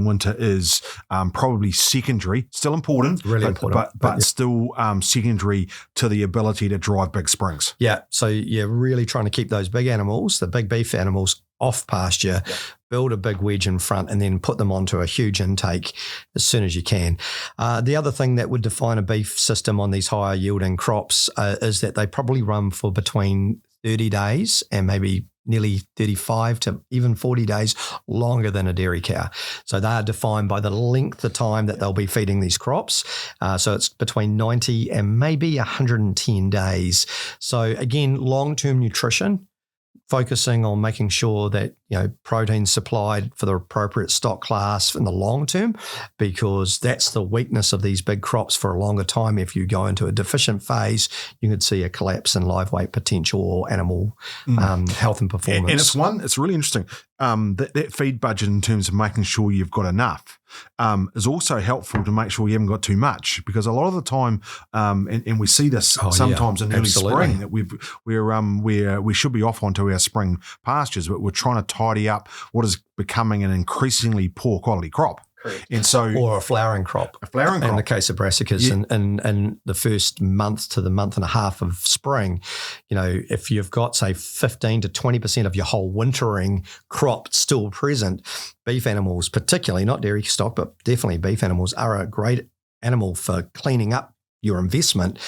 Speaker 1: winter is probably secondary, still important,
Speaker 3: really important,
Speaker 1: but still secondary to the ability to drive big springs.
Speaker 3: Yeah, so you're really trying to keep those big animals, the big beef animals, off pasture, build a big wedge in front, and then put them onto a huge intake as soon as you can. The other thing that would define a beef system on these higher yielding crops is that they probably run for between 30 days and maybe nearly 35 to even 40 days longer than a dairy cow. So they are defined by the length of time that they'll be feeding these crops. So it's between 90 and maybe 110 days. So again, long-term nutrition, focusing on making sure that protein supplied for the appropriate stock class in the long term, because that's the weakness of these big crops for a longer time. If you go into a deficient phase, you could see a collapse in live weight potential or animal health and performance.
Speaker 1: And it's really interesting. That feed budget in terms of making sure you've got enough is also helpful to make sure you haven't got too much, because a lot of the time, and we see this sometimes in early spring, that we should be off onto our spring pastures, but we're trying to tidy up what is becoming an increasingly poor quality crop.
Speaker 3: Correct.
Speaker 1: And so,
Speaker 3: or a flowering crop. In the case of brassicas, in the first month to the month and a half of spring, if you've got, say, 15 to 20% of your whole wintering crop still present, beef animals, particularly, not dairy stock, but definitely beef animals, are a great animal for cleaning up your investment.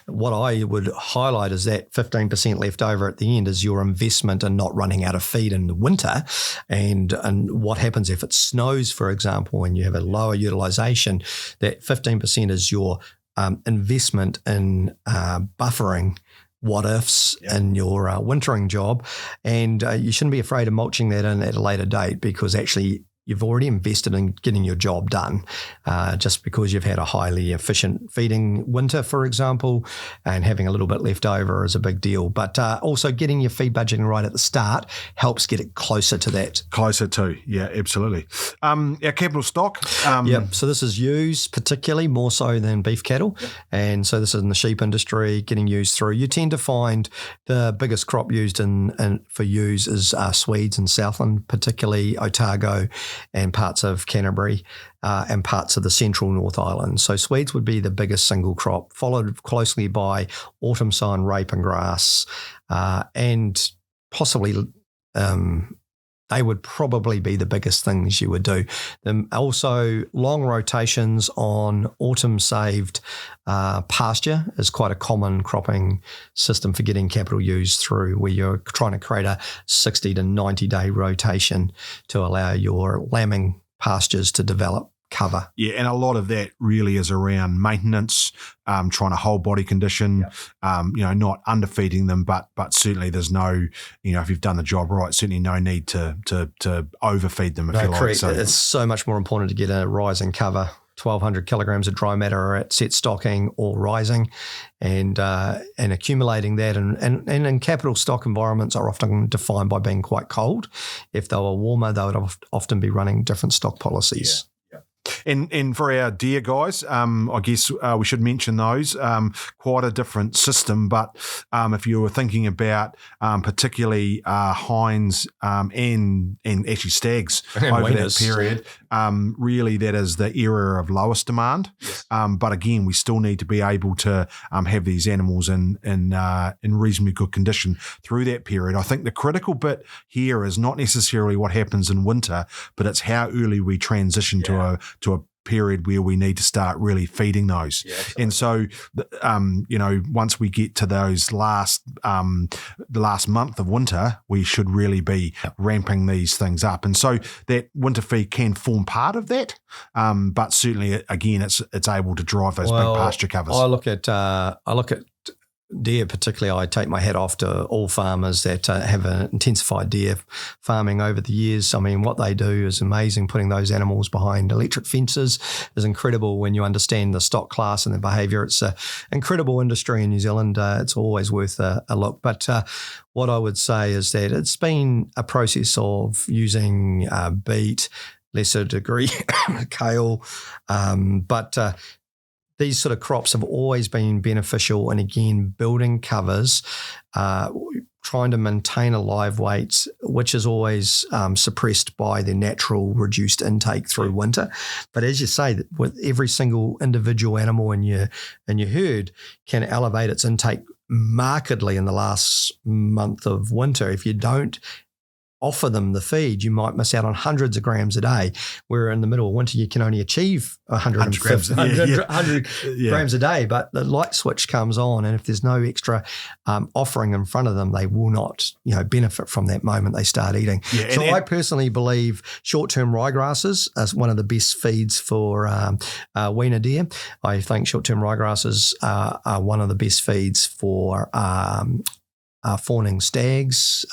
Speaker 3: What I would highlight is that 15% left over at the end is your investment in not running out of feed in the winter. And what happens if it snows, for example, and you have a lower utilization, that 15% is your investment in buffering what ifs in your wintering job. And you shouldn't be afraid of mulching that in at a later date, because actually you've already invested in getting your job done. Just because you've had a highly efficient feeding winter, for example, and having a little bit left over is a big deal. But also getting your feed budgeting right at the start helps get it closer to that.
Speaker 1: Closer to, yeah, absolutely. Our capital stock.
Speaker 3: So this is ewes, particularly more so than beef cattle. Yep. And so this is in the sheep industry, getting ewes through. You tend to find the biggest crop used for ewes is Swedes in Southland, particularly Otago and parts of Canterbury and parts of the central North Island. So Swedes would be the biggest single crop, followed closely by autumn sown rape and grass, and possibly they would probably be the biggest things you would do. Also, long rotations on autumn saved pasture is quite a common cropping system for getting capital ewes through, where you're trying to create a 60 to 90 day rotation to allow your lambing pastures to develop cover.
Speaker 1: Yeah, and a lot of that really is around maintenance, trying to hold body condition, not underfeeding them, but certainly there's no, if you've done the job right, certainly no need to overfeed them, if you like.
Speaker 3: Correct. So it's so much more important to get a rising cover. 1,200 kilograms of dry matter at set stocking or rising, and accumulating that. And in capital stock environments are often defined by being quite cold. If they were warmer, they would often be running different stock policies.
Speaker 1: Yeah. And for our deer guys, I guess we should mention those. Quite a different system, but if you were thinking about particularly hinds and actually stags and over that period, really that is the era of lowest demand. Yes. But again, we still need to be able to have these animals in reasonably good condition through that period. I think the critical bit here is not necessarily what happens in winter, but it's how early we transition to a period where we need to start really feeding those. Yeah, and so, once we get to those the last month of winter, we should really be ramping these things up. And so that winter feed can form part of that, but certainly, again, it's able to drive those big pasture covers.
Speaker 3: I look at deer particularly. I take my hat off to all farmers that have intensified deer farming over the years. I mean, what they do is amazing. Putting those animals behind electric fences is incredible when you understand the stock class and the behaviour. It's an incredible industry in New Zealand. It's always worth a look. But what I would say is that it's been a process of using beet, lesser degree kale, but these sort of crops have always been beneficial, and again, building covers, trying to maintain a live weight, which is always suppressed by the natural reduced intake through winter. But as you say, with every single individual animal in your herd can elevate its intake markedly in the last month of winter. If you don't offer them the feed, you might miss out on hundreds of grams a day, where in the middle of winter you can only achieve 100 grams a day, but the light switch comes on, and if there's no extra offering in front of them, they will not benefit from that moment they start eating. I personally believe short-term ryegrasses is one of the best feeds for weaner deer. I think short-term ryegrasses are one of the best feeds for fawning stags,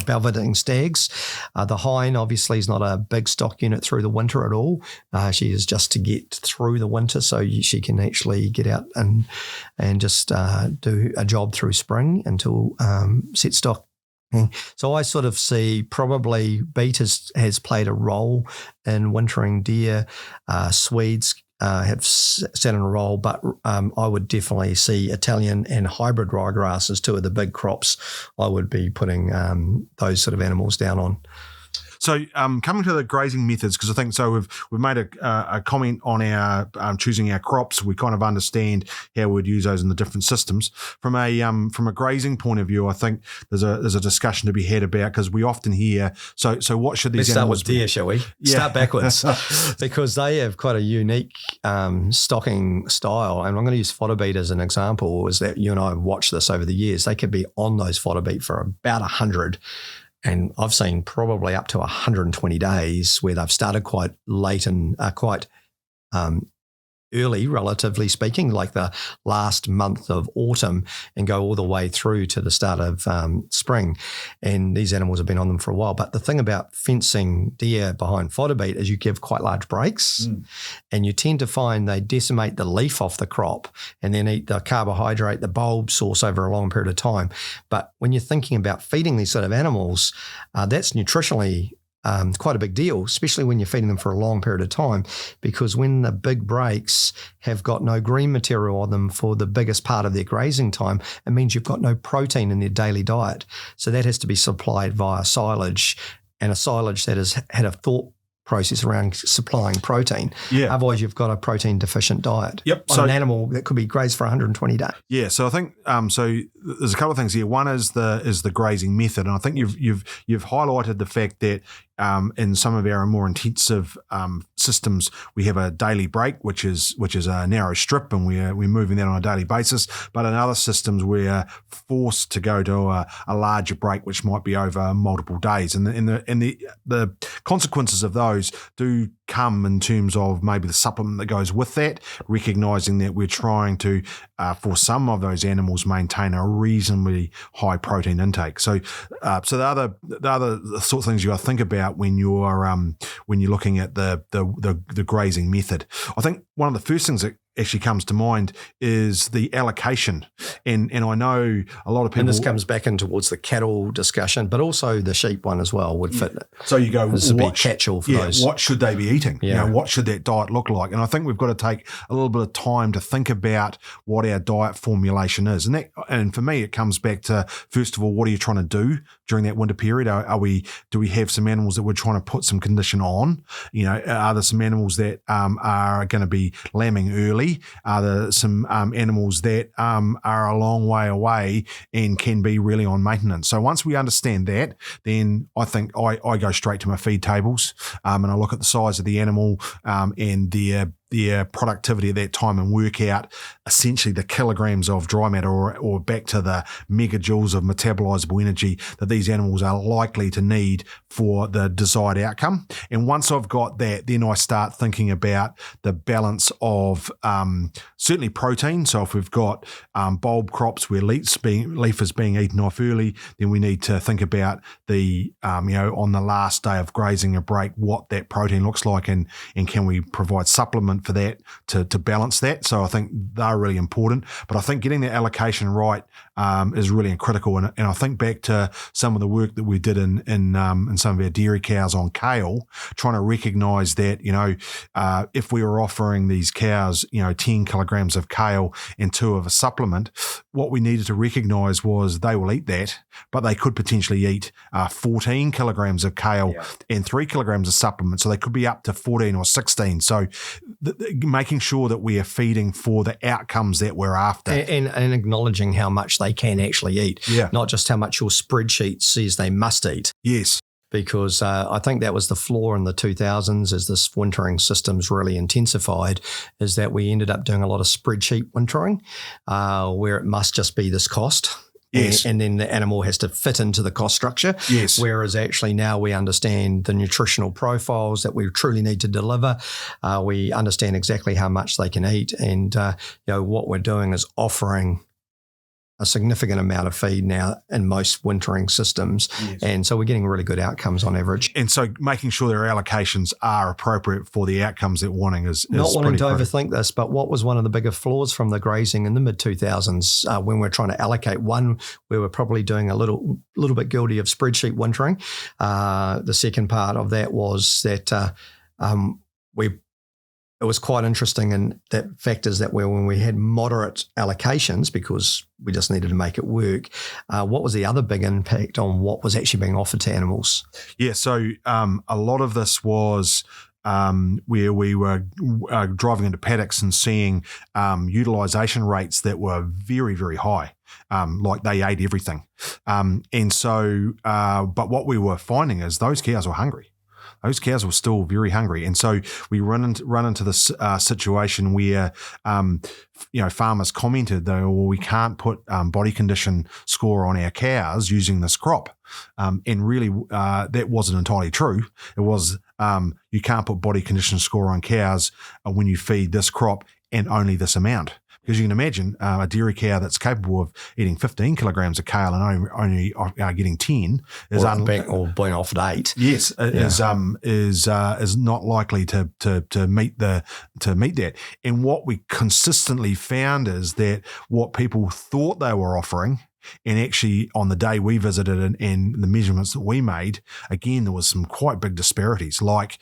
Speaker 3: belveding stags. The hind obviously is not a big stock unit through the winter at all. She is just to get through the winter, so she can actually get out and just do a job through spring until set stock. So I sort of see probably beet has played a role in wintering deer. Swedes have sat in a role, but I would definitely see Italian and hybrid ryegrass as two of the big crops I would be putting those sort of animals down on.
Speaker 1: So coming to the grazing methods, because I think so we've made a comment on our choosing our crops. We kind of understand how we'd use those in the different systems. From a grazing point of view, I think there's a discussion to be had about, because we often hear so what should these
Speaker 3: Let's
Speaker 1: animals
Speaker 3: start with deer, shall we?
Speaker 1: Yeah.
Speaker 3: Start backwards, because they have quite a unique stocking style. And I'm going to use fodder beet as an example. Is that you and I have watched this over the years? They could be on those fodder beet for about 100. And I've seen probably up to 120 days where they've started quite late and quite early, relatively speaking, like the last month of autumn, and go all the way through to the start of spring. And these animals have been on them for a while. But the thing about fencing deer behind fodder beet is you give quite large breaks, and you tend to find they decimate the leaf off the crop and then eat the carbohydrate, the bulb source over a long period of time. But when you're thinking about feeding these sort of animals, that's nutritionally quite a big deal, especially when you're feeding them for a long period of time, because when the big breaks have got no green material on them for the biggest part of their grazing time, it means you've got no protein in their daily diet. So that has to be supplied via silage, and a silage that has had a thought process around supplying protein.
Speaker 1: Yeah.
Speaker 3: Otherwise, you've got a protein deficient diet.
Speaker 1: Yep.
Speaker 3: On an animal that could be grazed for 120 days.
Speaker 1: Yeah, so I think so. There's a couple of things here. One is the grazing method, and I think you've highlighted the fact that in some of our more intensive systems, we have a daily break, which is a narrow strip, and we're moving that on a daily basis. But in other systems, we're forced to go to a larger break, which might be over multiple days, and the consequences of those do come in terms of maybe the supplement that goes with that, recognizing that we're trying to, for some of those animals, maintain a reasonably high protein intake. So the other sort of things you got to think about when you're looking at the grazing method. I think one of the first things that actually comes to mind is the allocation. And I know a lot of people...
Speaker 3: And this comes back in towards the cattle discussion, but also the sheep one as well would fit.
Speaker 1: So you go...
Speaker 3: This would be catch-all for those.
Speaker 1: What should they be eating?
Speaker 3: Yeah.
Speaker 1: What should that diet look like? And I think we've got to take a little bit of time to think about what our diet formulation is. And for me, it comes back to, first of all, what are you trying to do during that winter period? Do we have some animals that we're trying to put some condition on? Are there some animals that are going to be lambing early? Are there some animals that are a long way away and can be really on maintenance? So once we understand that, then I think I go straight to my feed tables and I look at the size of the animal and their productivity at that time and work out essentially the kilograms of dry matter or back to the megajoules of metabolizable energy that these animals are likely to need for the desired outcome. And once I've got that, then I start thinking about the balance of certainly protein. So if we've got bulb crops where leaf is being eaten off early, then we need to think about on the last day of grazing a break, what that protein looks like and can we provide supplement for that to balance that. So I think they're really important. But I think getting the allocation right is really critical. And I think back to some of the work that we did in some of our dairy cows on kale, trying to recognise that, if we were offering these cows, 10 kilograms of kale and 2 of a supplement, what we needed to recognise was they will eat that, but they could potentially eat 14 kilograms of kale and 3 kilograms of supplement. So they could be up to 14 or 16. So making sure that we are feeding for the outcomes that we're after.
Speaker 3: And acknowledging how much they can actually eat, not just how much your spreadsheet says they must eat.
Speaker 1: Yes.
Speaker 3: Because I think that was the flaw in the 2000s as this wintering systems really intensified, is that we ended up doing a lot of spreadsheet wintering where it must just be this cost.
Speaker 1: Yes.
Speaker 3: And then the animal has to fit into the cost structure.
Speaker 1: Yes.
Speaker 3: Whereas actually now we understand the nutritional profiles that we truly need to deliver. We understand exactly how much they can eat. And what we're doing is offering a significant amount of feed now in most wintering systems.
Speaker 1: Yes.
Speaker 3: And so we're getting really good outcomes on average.
Speaker 1: And so making sure their allocations are appropriate for the outcomes that we're wanting is
Speaker 3: not wanting to
Speaker 1: critical.
Speaker 3: overthink this, but what was one of the bigger flaws from the grazing in the mid-2000s when we're trying to allocate? One, we were probably doing a little bit guilty of spreadsheet wintering. The second part of that was that we it was quite interesting, and that fact is that when we had moderate allocations because we just needed to make it work, what was the other big impact on what was actually being offered to animals?
Speaker 1: Yeah, so a lot of this was where we were driving into paddocks and seeing utilisation rates that were very, very high, like they ate everything. And so, but what we were finding is those cows were hungry. Those cows were still very hungry, and so we run into this situation where, farmers commented though, well, we can't put body condition score on our cows using this crop, and really that wasn't entirely true. It was you can't put body condition score on cows when you feed this crop and only this amount. Because you can imagine a dairy cow that's capable of eating 15 kilograms of kale and only getting 10
Speaker 3: or being offered 8.
Speaker 1: Yes, is not likely to meet that. And what we consistently found is that what people thought they were offering, and actually on the day we visited and the measurements that we made, again there was some quite big disparities. Like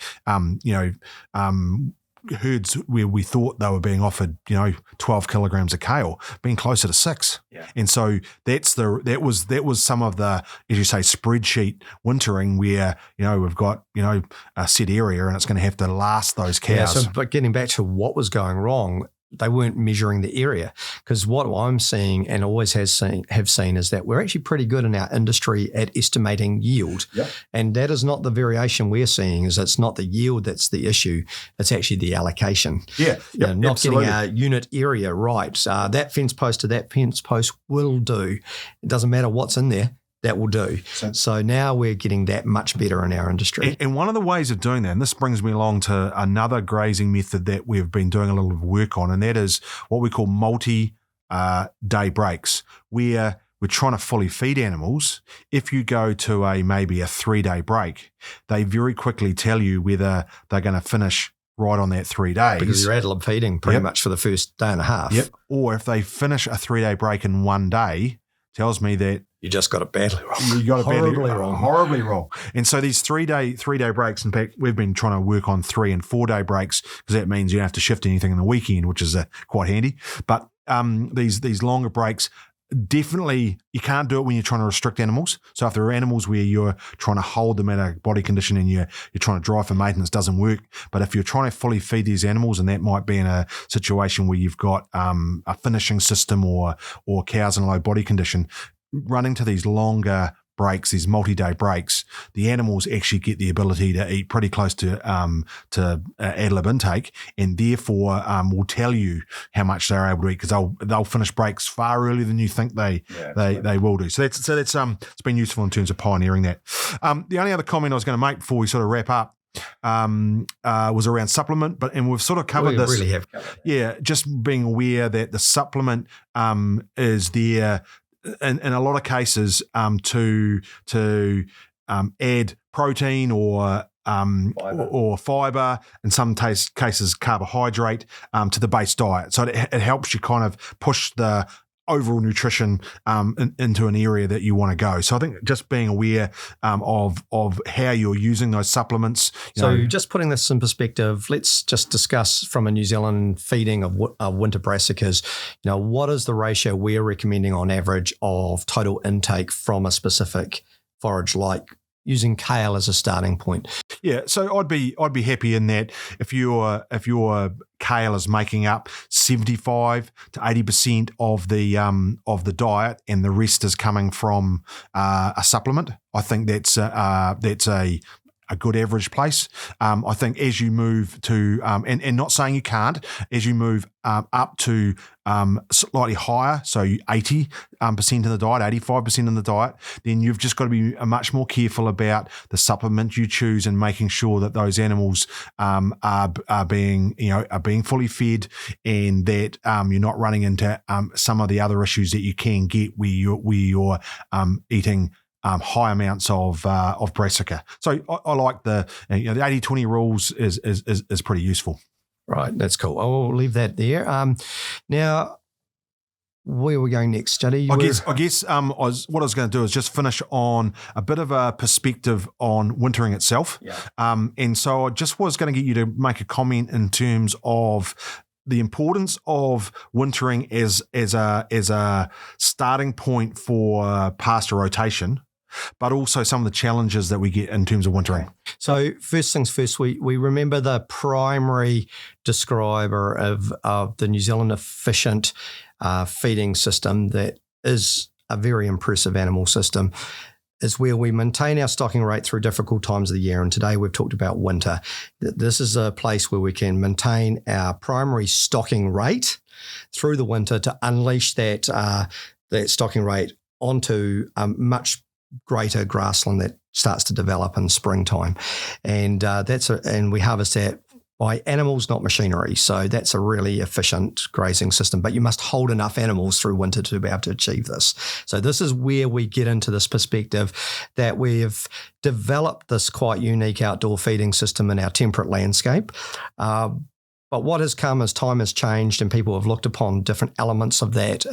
Speaker 1: herds where we thought they were being offered, 12 kilograms of kale, being closer to 6.
Speaker 3: Yeah.
Speaker 1: And so that was some of the, as you say, spreadsheet wintering where, we've got, a set area and it's going to have to last those cows.
Speaker 3: Yeah, but getting back to what was going wrong, they weren't measuring the area, because what I'm seeing and always have seen is that we're actually pretty good in our industry at estimating yield.
Speaker 1: Yep. And
Speaker 3: that is not the variation we're seeing. Is it's not the yield that's the issue. It's actually the allocation.
Speaker 1: Yeah. Yep,
Speaker 3: not
Speaker 1: absolutely.
Speaker 3: getting our unit area right. That fence post to that fence post will do. It doesn't matter what's in there. That will do. So now we're getting that much better in our industry.
Speaker 1: And one of the ways of doing that, and this brings me along to another grazing method that we've been doing a little work on, and that is what we call multi-day breaks, where we're trying to fully feed animals. If you go to maybe a 3-day break, they very quickly tell you whether they're going to finish right on that 3 days.
Speaker 3: Because you're ad lib feeding pretty much for the first day and a half.
Speaker 1: Yep. Or if they finish a 3-day break in 1 day, tells me that
Speaker 3: you just got it badly wrong.
Speaker 1: You got it
Speaker 3: horribly
Speaker 1: wrong. And so these 3-day breaks, in fact, we've been trying to work on 3 and 4 day breaks because that means you don't have to shift anything in the weekend, which is quite handy. But these longer breaks, definitely you can't do it when you're trying to restrict animals. So if there are animals where you're trying to hold them at a body condition and you're trying to drive for maintenance, doesn't work. But if you're trying to fully feed these animals, and that might be in a situation where you've got a finishing system or cows in a low body condition, running to these longer breaks, these multi-day breaks, the animals actually get the ability to eat pretty close to ad lib intake, and therefore will tell you how much they're able to eat, because they'll finish breaks far earlier than you think they will do. So that's it's been useful in terms of pioneering that. The only other comment I was going to make before we sort of wrap up was around supplement, and we've sort of covered this.
Speaker 3: Really have covered that.
Speaker 1: Yeah, just being aware that the supplement is there in a lot of cases to add protein or fiber, in some cases carbohydrate to the base diet. So it helps you kind of push the overall nutrition into an area that you want to go. So I think just being aware of how you're using those supplements.
Speaker 3: Just putting this in perspective, let's just discuss from a New Zealand feeding of winter brassicas, what is the ratio we're recommending on average of total intake from a specific forage, like using kale as a starting point?
Speaker 1: Yeah, so I'd be happy in that if your kale is making up 75 to 80% of the diet, and the rest is coming from a supplement. I think that's a good average place. I think as you move to, and not saying you can't, as you move up to slightly higher, so 80% in the diet, 85% in the diet, then you've just got to be much more careful about the supplement you choose and making sure that those animals are being fully fed, and that you're not running into some of the other issues that you can get where you're eating high amounts of brassica. So I like the 80-20 rules is pretty useful.
Speaker 3: Right, that's cool. I'll leave that there. Now, where are we going next, Juddy?
Speaker 1: I guess what I was going to do is just finish on a bit of a perspective on wintering itself.
Speaker 3: Yeah.
Speaker 1: And so I just was going to get you to make a comment in terms of the importance of wintering as a starting point for pasture rotation, but also some of the challenges that we get in terms of wintering.
Speaker 3: So first things first, we remember the primary describer of the New Zealand efficient feeding system that is a very impressive animal system, is where we maintain our stocking rate through difficult times of the year. And today we've talked about winter. This is a place where we can maintain our primary stocking rate through the winter to unleash that stocking rate onto a much greater grassland that starts to develop in springtime. And and we harvest that by animals, not machinery. So that's a really efficient grazing system. But you must hold enough animals through winter to be able to achieve this. So this is where we get into this perspective that we've developed this quite unique outdoor feeding system in our temperate landscape. But what has come as time has changed and people have looked upon different elements of that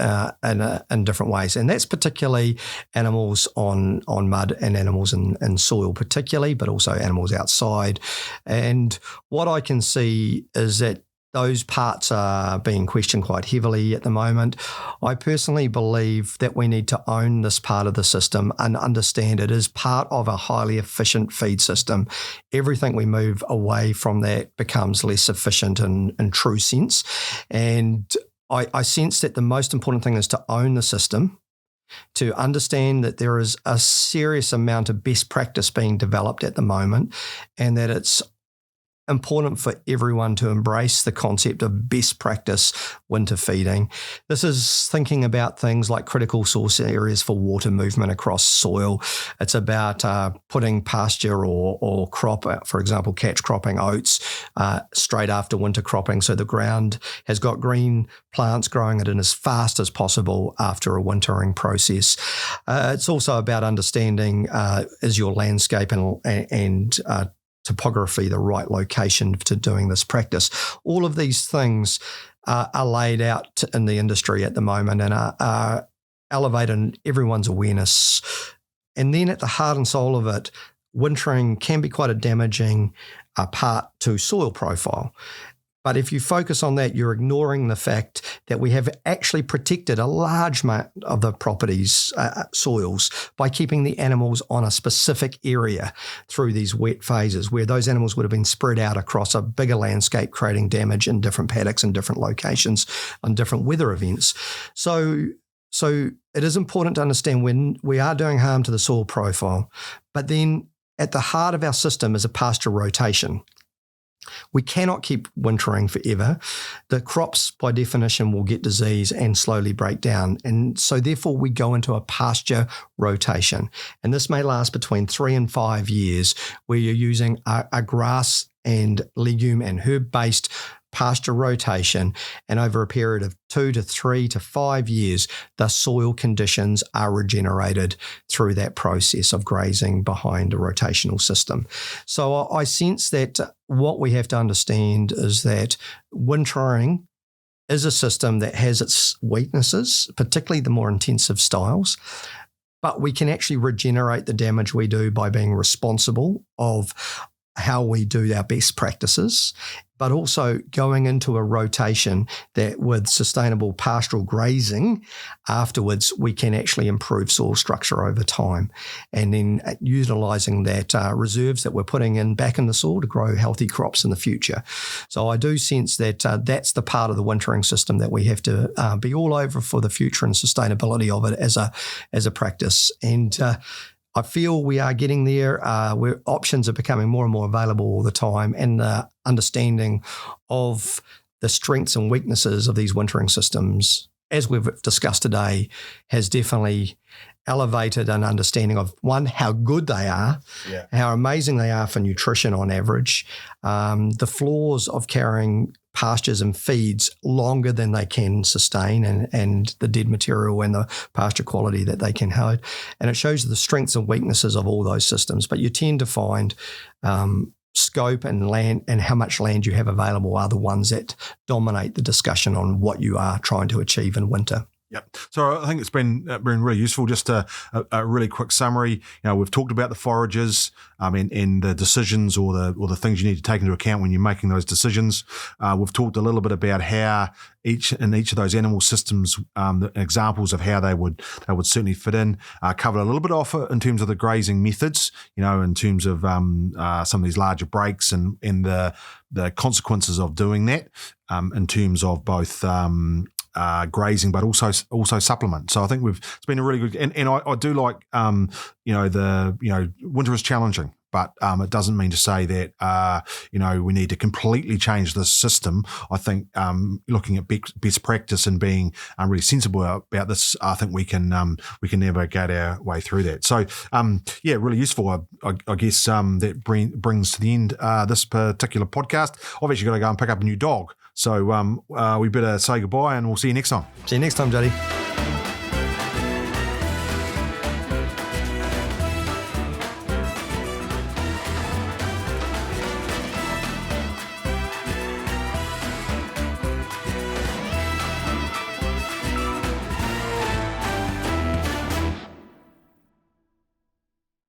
Speaker 3: in different ways. And that's particularly animals on mud and animals in soil particularly, but also animals outside. And what I can see is that those parts are being questioned quite heavily at the moment. I personally believe that we need to own this part of the system and understand it as part of a highly efficient feed system. Everything we move away from that becomes less efficient in true sense. And I sense that the most important thing is to own the system, to understand that there is a serious amount of best practice being developed at the moment, and that it's important for everyone to embrace the concept of best practice winter feeding. This is thinking about things like critical source areas for water movement across soil. It's about putting pasture or crop, for example, catch cropping oats straight after winter cropping, so the ground has got green plants growing it in as fast as possible after a wintering process. It's also about understanding is your landscape and topography the right location to doing this practice. All of these things are laid out in the industry at the moment and are elevating everyone's awareness. And then at the heart and soul of it, wintering can be quite a damaging part to soil profile. But if you focus on that, you're ignoring the fact that we have actually protected a large amount of the property's soils by keeping the animals on a specific area through these wet phases, where those animals would have been spread out across a bigger landscape, creating damage in different paddocks and different locations on different weather events. So it is important to understand when we are doing harm to the soil profile, but then at the heart of our system is a pasture rotation. We cannot keep wintering forever. The crops, by definition, will get disease and slowly break down. And so therefore we go into a pasture rotation. And this may last between 3 and 5 years, where you're using a grass and legume and herb-based pasture rotation, and over a period of 2 to 3 to 5 years, the soil conditions are regenerated through that process of grazing behind a rotational system. So I sense that what we have to understand is that wintering is a system that has its weaknesses, particularly the more intensive styles, but we can actually regenerate the damage we do by being responsible of how we do our best practices, but also going into a rotation that with sustainable pastoral grazing afterwards, we can actually improve soil structure over time. And then utilising that reserves that we're putting in back in the soil to grow healthy crops in the future. So I do sense that that's the part of the wintering system that we have to be all over for the future and sustainability of it as a practice. And I feel we are getting there, where options are becoming more and more available all the time, and the understanding of the strengths and weaknesses of these wintering systems, as we've discussed today, has definitely elevated an understanding of, one, how good they are, how amazing they are for nutrition on average, the flaws of carrying pastures and feeds longer than they can sustain, and the dead material and the pasture quality that they can hold. And it shows the strengths and weaknesses of all those systems. But you tend to find scope and land and how much land you have available are the ones that dominate the discussion on what you are trying to achieve in winter.
Speaker 1: Yep. So I think it's been really useful. Just a really quick summary. We've talked about the forages and the decisions or the things you need to take into account when you're making those decisions. We've talked a little bit about how each of those animal systems, the examples of how they would certainly fit in. Covered a little bit off in terms of the grazing methods. In terms of some of these larger breaks and the consequences of doing that. In terms of both. Grazing, but also supplement. So I think it's been a really good, and I do like, winter is challenging, but it doesn't mean to say that, we need to completely change the system. I think looking at best practice and being really sensible about this, I think we can navigate our way through that. So, really useful. I guess that brings to the end this particular podcast. I've actually got to go and pick up a new dog. So we better say goodbye and we'll see you next time.
Speaker 3: See you next time, Juddy.